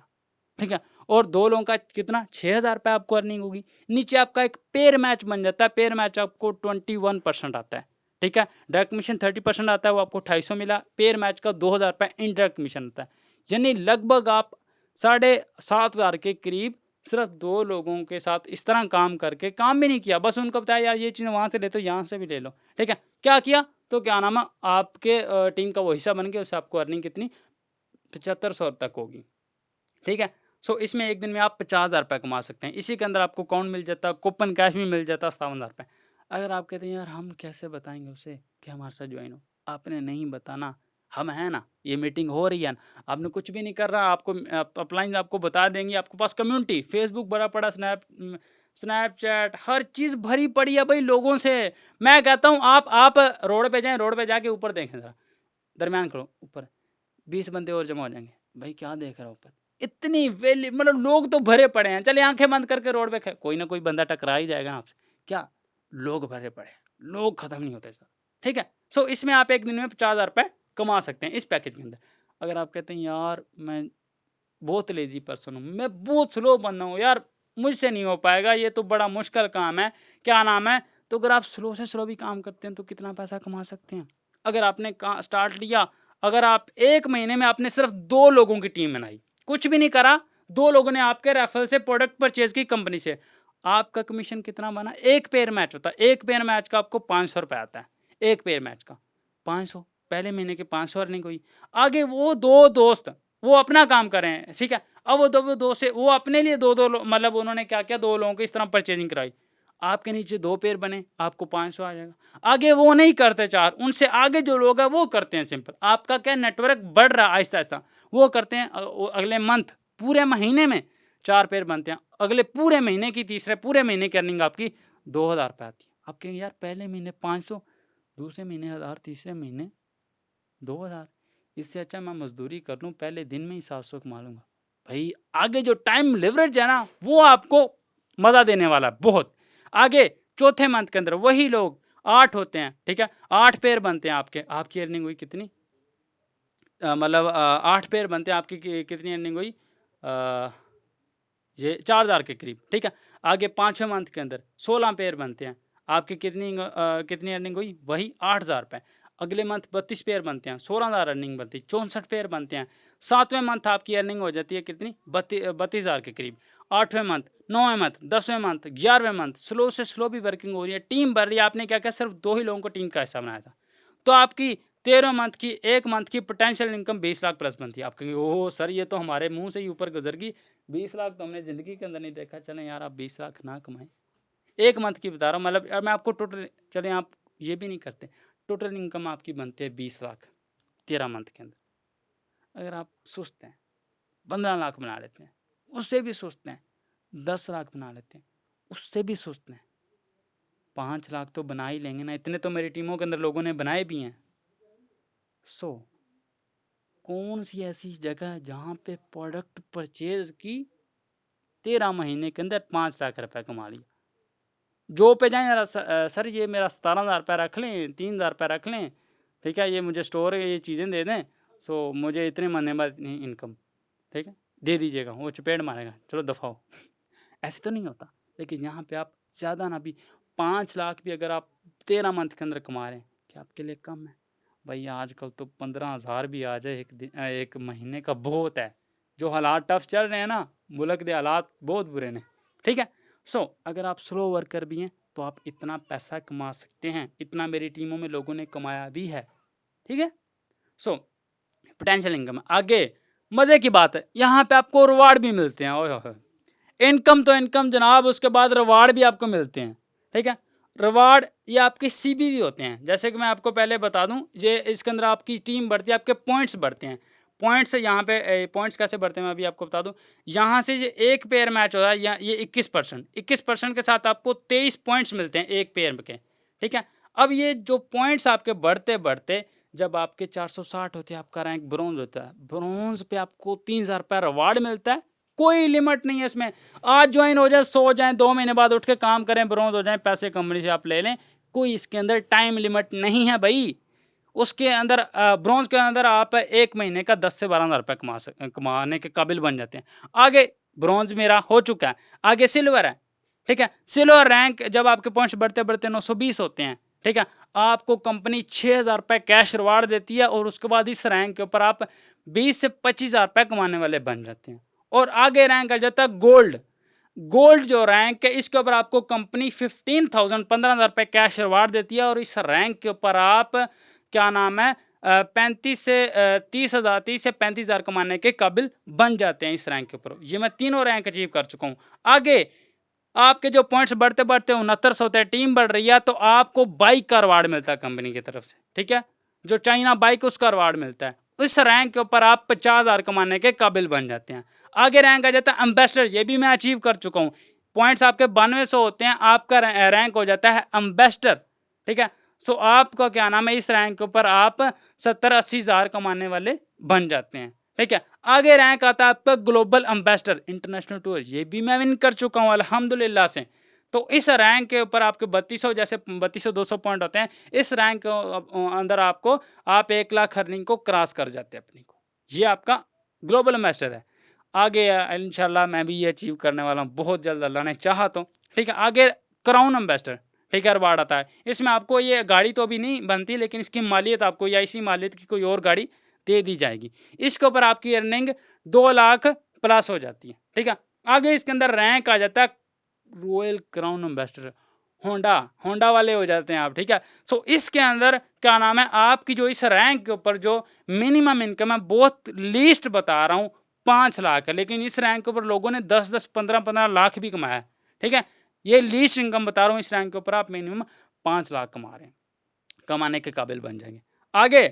ठीक है। और 2 लोगों का कितना 6,000 रुपये आपको अर्निंग होगी। नीचे आपका एक पेयर मैच बन जाता है, पेयर मैच आपको 21% आता है, ठीक है। डायरेक्ट कमीशन 30% आता है, वो आपको 2,500 मिला, पेयर मैच का 2,000 रुपये इनडायरेक्ट कमीशन आता है, यानी लगभग आप 7,500 के करीब सिर्फ 2 लोगों के साथ इस तरह काम करके, काम भी नहीं किया, बस उनको बताया यार ये चीज़ वहाँ से ले तो यहाँ से भी ले लो, ठीक है? क्या किया? तो क्या नाम है, आपके टीम का वो हिस्सा बन गया, उससे आपको अर्निंग कितनी 7500 तक होगी, ठीक है? सो इसमें एक दिन में आप 50,000 कमा सकते हैं। इसी के अंदर आपको अकाउंट मिल जाता है, कूपन कैश भी मिल जाता है 57,000। अगर आप कहते हैं यार हम कैसे बताएंगे उसे कि हमारे साथ ज्वाइन हो, आपने नहीं बताना, हम हैं ना, ये मीटिंग हो रही है ना, आपने कुछ भी नहीं कर रहा, आपको अपलाइन आपको बता देंगे, आपके पास कम्युनिटी फेसबुक भरा पड़ा, स्नैपचैट हर चीज़ भरी पड़ी है भाई लोगों से। मैं कहता हूँ आप रोड पे जाएं, रोड पे जाके ऊपर देखें ज़रा, दरमियान करो ऊपर, 20 बंदे और जमा हो जाएंगे। भाई क्या देख रहा हो ऊपर, इतनी वैल्यू, मतलब लोग तो भरे पड़े हैं। चलिए आंखें बंद करके रोड पे कोई ना कोई बंदा टकरा ही जाएगा ना आपसे, क्या लोग भरे पड़े हैं, लोग खत्म नहीं होते सर, ठीक है? सो इसमें आप एक दिन में 50,000 कमा सकते हैं इस पैकेज के अंदर। अगर आप कहते हैं यार मैं बहुत लेजी पर्सन हूँ, मैं बहुत स्लो बंदा हूँ यार, मुझसे नहीं हो पाएगा, ये तो बड़ा मुश्किल काम है, क्या नाम है, तो अगर आप स्लो से स्लो भी काम करते हैं तो कितना पैसा कमा सकते हैं। अगर आपने स्टार्ट लिया, अगर आप 1 महीने में आपने सिर्फ 2 लोगों की टीम बनाई, कुछ भी नहीं करा, 2 लोगों ने आपके रेफरल से प्रोडक्ट परचेज की कंपनी से, आपका कमीशन कितना बना? एक पेयर मैच होता है, एक पेयर मैच का आपको 500 रुपये आता है, एक पेयर मैच का 500, पहले महीने के 500 अर्निंग हुई। आगे वो 2 दोस्त वो अपना काम कर रहे हैं, ठीक है? अब वो दो से वो अपने लिए दो मतलब उन्होंने क्या किया, 2 लोगों को इस तरह परचेजिंग कराई, आपके नीचे 2 पेयर बने, आपको 500 आ जाएगा। आगे वो नहीं करते 4, उनसे आगे जो लोग हैं वो करते हैं सिंपल, आपका क्या नेटवर्क बढ़ रहा है आहिस्ता आहिस्ता, वो करते हैं अगले मंथ पूरे महीने में 4 पेयर बनते हैं, अगले पूरे महीने की, तीसरे पूरे महीने की अर्निंग आपकी 2,000 आती है। आप कहेंगे यार पहले महीने 500, दूसरे महीने 1000, तीसरे महीने 2,000, इससे अच्छा मैं मजदूरी कर लूँ, पहले दिन में ही 700 कमा लूँगा। भाई आगे जो टाइम लिवरेज है ना, वो आपको मज़ा देने वाला है बहुत। आगे चौथे मंथ के अंदर वही लोग 8 होते हैं, ठीक है? 8 पेयर बनते हैं आपके, आपकी अर्निंग हुई कितनी, मतलब 8 पेयर बनते हैं आपकी, कितनी अर्निंग हुई, ये 4,000 के करीब, ठीक है? आगे 5वें मंथ के अंदर 16 पेयर बनते हैं, आपकी कितनी अर्निंग हुई, वही 8,000 रुपये। अगले मंथ 32 पेयर बनते हैं, 16,000 अर्निंग बनती है, 64 पेयर बनते हैं। 7वें मंथ आपकी अर्निंग हो जाती है कितनी, 32,000 के करीब। 8वें मंथ, 9वें मंथ, 10वें मंथ, 11वें मंथ, स्लो से स्लो भी वर्किंग हो रही है, टीम बढ़ रही है। आपने क्या किया, सिर्फ 2 ही लोगों को टीम का हिस्सा बनाया था, तो आपकी 13 मंथ की, 1 मंथ की पोटेंशियल इनकम 20 लाख प्लस बनती है। आप कहेंगे ओह सर ये तो हमारे मुंह से ही ऊपर गुजर गई, 20 लाख तो हमने ज़िंदगी के अंदर नहीं देखा। चलें यार आप 20 लाख ना कमाएं, 1 मंथ की बता रहा हूँ, मतलब मैं आपको टोटल, चलें आप ये भी नहीं करते, टोटल इनकम आपकी बनती है 20 लाख 13 मंथ के अंदर। अगर आप सोचते हैं 15 लाख बना लेते हैं, उससे भी सोचते हैं 10 लाख बना लेते हैं, उससे भी सोचते हैं 5 लाख तो बना ही लेंगे ना, इतने तो मेरी टीमों के अंदर लोगों ने बनाए भी हैं। सो कौन सी ऐसी जगह है जहाँ पे प्रोडक्ट परचेज की 13 महीने के अंदर 5 लाख रुपए कमा लिया। जो पे जाएं यार, सर ये मेरा 17,000 रुपये रख लें, 3,000 रुपये रख लें, ठीक है? ये मुझे स्टोर ये चीज़ें दे दें, सो मुझे इतने महीने बाद इनकम, ठीक है, दे दीजिएगा। वो चपेट मारेगा, चलो दफ़ा हो। ऐसे तो नहीं होता। लेकिन यहाँ पे आप ज़्यादा ना भी 5 लाख भी अगर आप 13 मंथ के अंदर कमा रहे हैं, क्या आपके लिए कम है? भाई आजकल तो 15,000 भी आ जाए एक दिन, एक महीने का बहुत है। जो हालात टफ चल रहे हैं ना, मुल्क के हालात बहुत बुरे ने, ठीक है? सो अगर आप स्लो वर्कर भी हैं तो आप इतना पैसा कमा सकते हैं, इतना मेरी टीमों में लोगों ने कमाया भी है, ठीक है? सो पोटेंशियल इनकम आगे मज़े की बात है, यहाँ पे आपको रिवार्ड भी मिलते हैं। ओए होए, इनकम तो इनकम जनाब, उसके बाद रिवार्ड भी आपको मिलते हैं, ठीक है? रिवार्ड ये आपके सीबीवी होते हैं। जैसे कि मैं आपको पहले बता दूं, ये इसके अंदर आपकी टीम बढ़ती है, आपके पॉइंट्स बढ़ते हैं। पॉइंट्स यहाँ पे पॉइंट्स कैसे बढ़ते हैं मैं अभी आपको बता दूं। यहाँ से ये एक पेयर मैच हो रहा है, या ये 21% के साथ आपको 23 पॉइंट्स मिलते हैं एक पेयर के, ठीक है? अब ये जो पॉइंट्स आपके बढ़ते बढ़ते जब आपके 460 होते हैं, आपका रैंक ब्रॉन्ज होता है, ब्रॉन्ज पे आपको 3,000 रुपये रिवार्ड मिलता है। कोई लिमिट नहीं है इसमें, आज ज्वाइन हो जाए, सो जाएं, 2 महीने बाद उठ के काम करें, ब्रॉन्ज हो जाएं, पैसे कंपनी से आप ले लें, कोई इसके अंदर टाइम लिमिट नहीं है भाई। उसके अंदर ब्रॉन्ज के अंदर आप 1 महीने का 10 से 12,000 रुपये कमाने के काबिल बन जाते हैं। आगे ब्रॉन्ज मेरा हो चुका है, आगे सिल्वर है, ठीक है? सिल्वर रैंक जब आपके पॉइंट्स बढ़ते बढ़ते 920 होते हैं, ठीक है, आपको कंपनी 6,000 रुपये कैश रिवार्ड देती है, और उसके बाद इस रैंक के ऊपर आप 20 से 25,000 रुपये कमाने वाले बन जाते हैं। और आगे रैंक आ जाता है गोल्ड। गोल्ड जो रैंक है इसके ऊपर आपको कंपनी 15,000 15,000 रुपये कैश रिवार्ड देती है, और इस रैंक के ऊपर आप क्या नाम है 35 से 30,000 30 से 35,000 कमाने के काबिल बन जाते हैं इस रैंक के ऊपर। ये मैं तीनों रैंक अचीव कर चुका हूँ। आगे आपके जो पॉइंट्स बढ़ते बढ़ते 69 होते हैं, टीम बढ़ रही है, तो आपको बाइक का रिवार्ड मिलता है कंपनी की तरफ से, ठीक है, जो चाइना बाइक उसका रिवार्ड मिलता है। इस रैंक के ऊपर आप 50,000 कमाने के काबिल बन जाते हैं। आगे रैंक आ जाता है एम्बेसडर, ये भी मैं अचीव कर चुका हूँ। पॉइंट्स आपके 9200 होते हैं, आपका रैंक हो जाता है एम्बेसडर, ठीक है। सो आपका क्या नाम है इस रैंक के ऊपर आप 70-80 हज़ार कमाने वाले बन जाते हैं, ठीक है। आगे रैंक आता है आपका ग्लोबल एम्बेसडर इंटरनेशनल टूर, ये भी मैं विन कर चुका हूँ अल्हम्दुलिल्लाह से। तो इस रैंक के ऊपर आपके 3200 जैसे 3200-200 पॉइंट होते हैं, इस रैंक के अंदर आपको आप 1 लाख अर्निंग को क्रॉस कर जाते हैं अपनी को। ये आपका ग्लोबल एम्बेसडर है। आगे इंशाल्लाह मैं भी ये अचीव करने वाला हूँ बहुत जल्द अल्लाह ने चाहा तो, ठीक है। आगे क्राउन एम्बेसडर, ठीक है, रिवार्ड आता है। इसमें आपको ये गाड़ी तो अभी नहीं बनती, लेकिन इसकी मालियत आपको या इसी मालियत की कोई और गाड़ी दे दी जाएगी। इसके ऊपर आपकी अर्निंग 2 लाख प्लस हो जाती है, ठीक है। आगे इसके अंदर रैंक आ जाता है रॉयल क्राउन एम्बेसडर, होंडा वाले हो जाते हैं आप, ठीक है। सो इसके अंदर क्या नाम है आपकी जो इस रैंक के ऊपर जो मिनिमम इनकम है, बहुत लीस्ट बता रहा हूँ 5 लाख है, लेकिन इस रैंक के ऊपर लोगों ने 10-10 15-15 लाख भी कमाया है, ठीक है। ये लीस्ट इनकम बता रहा हूँ, इस रैंक के ऊपर आप मिनिमम 5 लाख कमा रहे हैं, कमाने के काबिल बन जाएंगे। आगे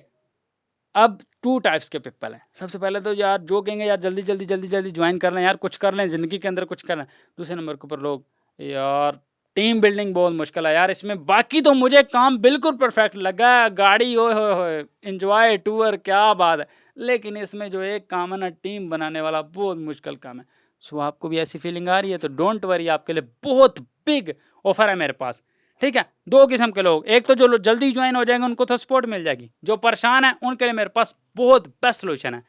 अब 2 टाइप्स के पीपल हैं। सबसे पहले तो यार जो कहेंगे यार जल्दी जल्दी जल्दी जल्दी ज्वाइन कर लें यार, कुछ कर लें ज़िंदगी के अंदर, कुछ कर लें। दूसरे नंबर के ऊपर लोग यार टीम बिल्डिंग बहुत मुश्किल है यार इसमें, बाकी तो मुझे काम बिल्कुल परफेक्ट लगा, गाड़ी ओए होए होए एंजॉय टूर क्या बात है, लेकिन इसमें जो एक काम है ना टीम बनाने वाला, बहुत मुश्किल काम है। सो आपको भी ऐसी फीलिंग आ रही है तो डोंट वरी, आपके लिए बहुत बिग ऑफर है मेरे पास, ठीक है। 2 किस्म के लोग, एक तो जो लोग जल्दी ज्वाइन हो जाएंगे उनको तो सपोर्ट मिल जाएगी, जो परेशान है उनके लिए मेरे पास बहुत बेस्ट सोल्यूशन है।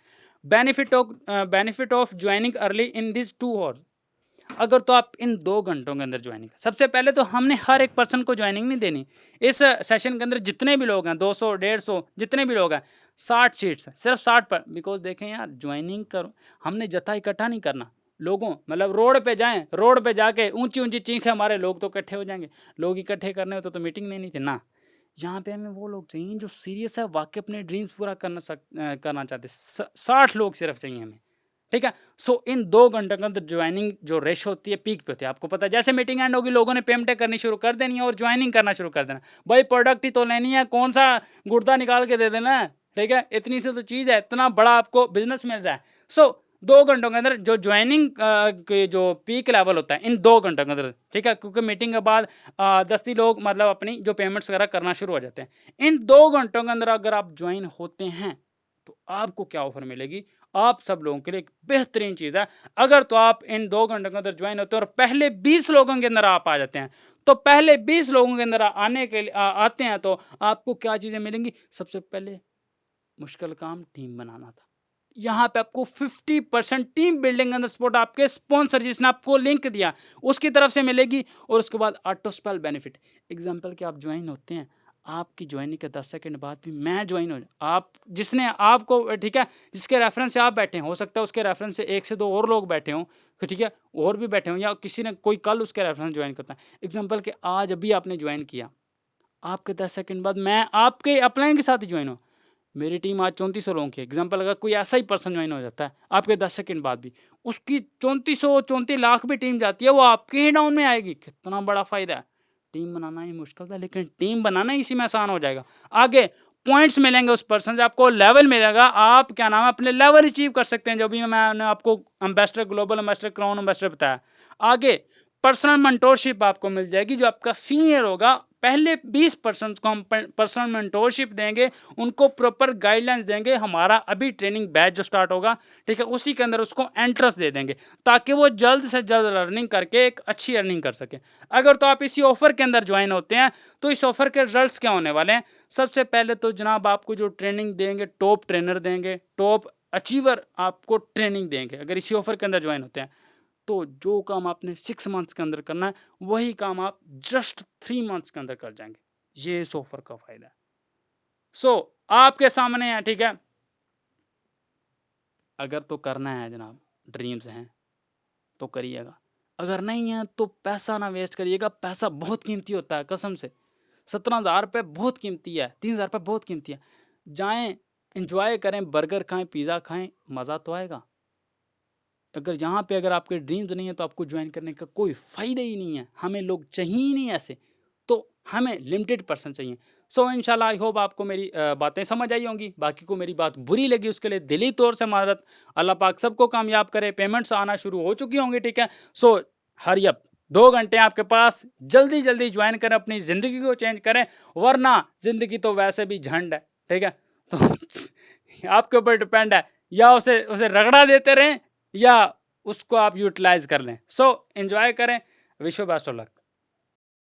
Benefit of joining early in this 2 hours. अगर तो आप इन 2 घंटों के अंदर ज्वाइनिंग, सबसे पहले तो हमने हर एक पर्सन को ज्वाइनिंग नहीं देनी। इस सेशन के अंदर जितने भी लोग हैं 200 150 जितने भी लोग हैं 60 सीट्स सिर्फ 60 पर, बिकॉज देखें यार ज्वाइनिंग करो, हमने जथा इकट्ठा नहीं करना लोगों, मतलब रोड पे जाएं, रोड पे जाके ऊंची ऊंची चीखें हमारे लोग तो इकट्ठे हो जाएंगे। लोग इकट्ठे करने होते तो मीटिंग नहीं थी ना। यहाँ पे हमें वो लोग चाहिए जो सीरियस है, वाकई अपने ड्रीम्स पूरा करना चाहते। 60 लोग सिर्फ चाहिए हमें, ठीक है। सो इन 2 घंटे के अंदर ज्वाइनिंग जो रेश होती है पीक पे होती है, आपको पता है जैसे मीटिंग एंड होगी लोगों ने पेमेंटें करनी शुरू कर देनी है और ज्वाइनिंग करना शुरू कर देना। भाई प्रोडक्ट ही तो लेनी है, कौन सा गुर्दा निकाल के दे देना है, ठीक है। इतनी सी तो चीज़ है, इतना बड़ा आपको बिजनेस मिल जाए। सो 2 घंटों के अंदर जो ज्वाइनिंग के जो पीक लेवल होता है इन 2 घंटों के अंदर, ठीक है, क्योंकि मीटिंग के बाद 10 लोग मतलब अपनी जो पेमेंट्स वगैरह करना शुरू हो जाते हैं। इन 2 घंटों के अंदर अगर आप ज्वाइन होते हैं तो आपको क्या ऑफर मिलेगी, आप सब लोगों के लिए एक बेहतरीन चीज़ है। अगर तो आप इन 2 घंटों के अंदर ज्वाइन होते हैं और पहले 20 लोगों के अंदर आप आ जाते हैं, तो पहले 20 लोगों के अंदर आने के लिए आते हैं तो आपको क्या चीज़ें मिलेंगी। सबसे पहले मुश्किल काम टीम बनाना था, यहाँ पे आपको 50% टीम बिल्डिंग अंदर सपोर्ट आपके स्पॉन्सर जिसने आपको लिंक दिया उसकी तरफ से मिलेगी। और उसके बाद ऑटो स्पेल बेनिफिट, एग्जांपल कि आप ज्वाइन होते हैं, आपकी ज्वाइनिंग के 10 सेकंड बाद भी मैं ज्वाइन हो, आप जिसने आपको, ठीक है, जिसके रेफरेंस से आप बैठे हैं, हो सकता है उसके रेफरेंस से 1 से 2 और लोग बैठे हों, तो ठीक है, और भी बैठे हों, या किसी ने कोई कल उसके रेफरेंस ज्वाइन करता है। एग्जाम्पल कि आज अभी आपने ज्वाइन किया, आपके 10 सेकंड बाद मैं आपके अपलाइन के साथ ही ज्वाइन हूँ, मेरी टीम आज 3400 लोगों की एग्जाम्पल, अगर कोई ऐसा ही पर्सन ज्वाइन हो जाता है आपके 10 सेकंड बाद भी, उसकी 34 लाख भी टीम जाती है, वो आपके ही डाउन में आएगी। कितना बड़ा फ़ायदा है। टीम बनाना ही मुश्किल था, लेकिन टीम बनाना इसी में आसान हो जाएगा। आगे पॉइंट्स मिलेंगे उस पर्सन से, आपको लेवल मिलेगा, आप क्या नाम है अपने लेवल अचीव कर सकते हैं, जो भी मैंने आपको ambassador, global ambassador, crown ambassador बताया। आगे पर्सनल मेंटोरशिप आपको मिल जाएगी, जो आपका सीनियर होगा, पहले 20% को हम पर्सनल मेंटोरशिप देंगे, उनको प्रॉपर गाइडलाइंस देंगे। हमारा अभी ट्रेनिंग बैच जो स्टार्ट होगा, ठीक है, उसी के अंदर उसको एंट्रेंस दे देंगे ताकि वो जल्द से जल्द अर्निंग करके एक अच्छी अर्निंग कर सके। अगर तो आप इसी ऑफर के अंदर ज्वाइन होते हैं तो इस ऑफर के रिजल्ट्स क्या होने वाले हैं। सबसे पहले तो जनाब आपको जो ट्रेनिंग देंगे, टॉप ट्रेनर देंगे, टॉप अचीवर आपको ट्रेनिंग देंगे अगर इसी ऑफर के अंदर ज्वाइन होते हैं। तो जो काम आपने 6 मंथ्स के अंदर करना है वही काम आप जस्ट 3 मंथ्स के अंदर कर जाएंगे। ये इस ऑफर का फायदा है। सो आपके सामने है, ठीक है, अगर तो करना है जनाब, ड्रीम्स हैं तो करिएगा। अगर नहीं है तो पैसा ना वेस्ट करिएगा, पैसा बहुत कीमती होता है कसम से। 17,000 रुपये बहुत कीमती है, 30,000 रुपये बहुत कीमती है। जाएं एंजॉय करें, बर्गर खाएं, पिज़्ज़ा खाएं, मज़ा तो आएगा। अगर यहाँ पे अगर आपके ड्रीम्स नहीं है तो आपको ज्वाइन करने का कोई फ़ायदा ही नहीं है। हमें लोग चाहिए ही नहीं ऐसे, तो हमें लिमिटेड पर्सन चाहिए। सो इंशाल्लाह आई होप आपको मेरी बातें समझ आई होंगी। बाकी को मेरी बात बुरी लगी उसके लिए दिली तौर से माज़रत। अल्लाह पाक सबको कामयाब करे। पेमेंट्स आना शुरू हो चुकी होंगी, ठीक है। सो हरी अप, 2 घंटे आपके पास, जल्दी जल्दी ज्वाइन करें, अपनी ज़िंदगी को चेंज करें, वरना ज़िंदगी तो वैसे भी झंड है, ठीक है। तो आपके ऊपर डिपेंड है, या उसे उसे रगड़ा देते रहें या उसको आप यूटिलाइज कर लें। सो एंजॉय करें। Wish you best of luck.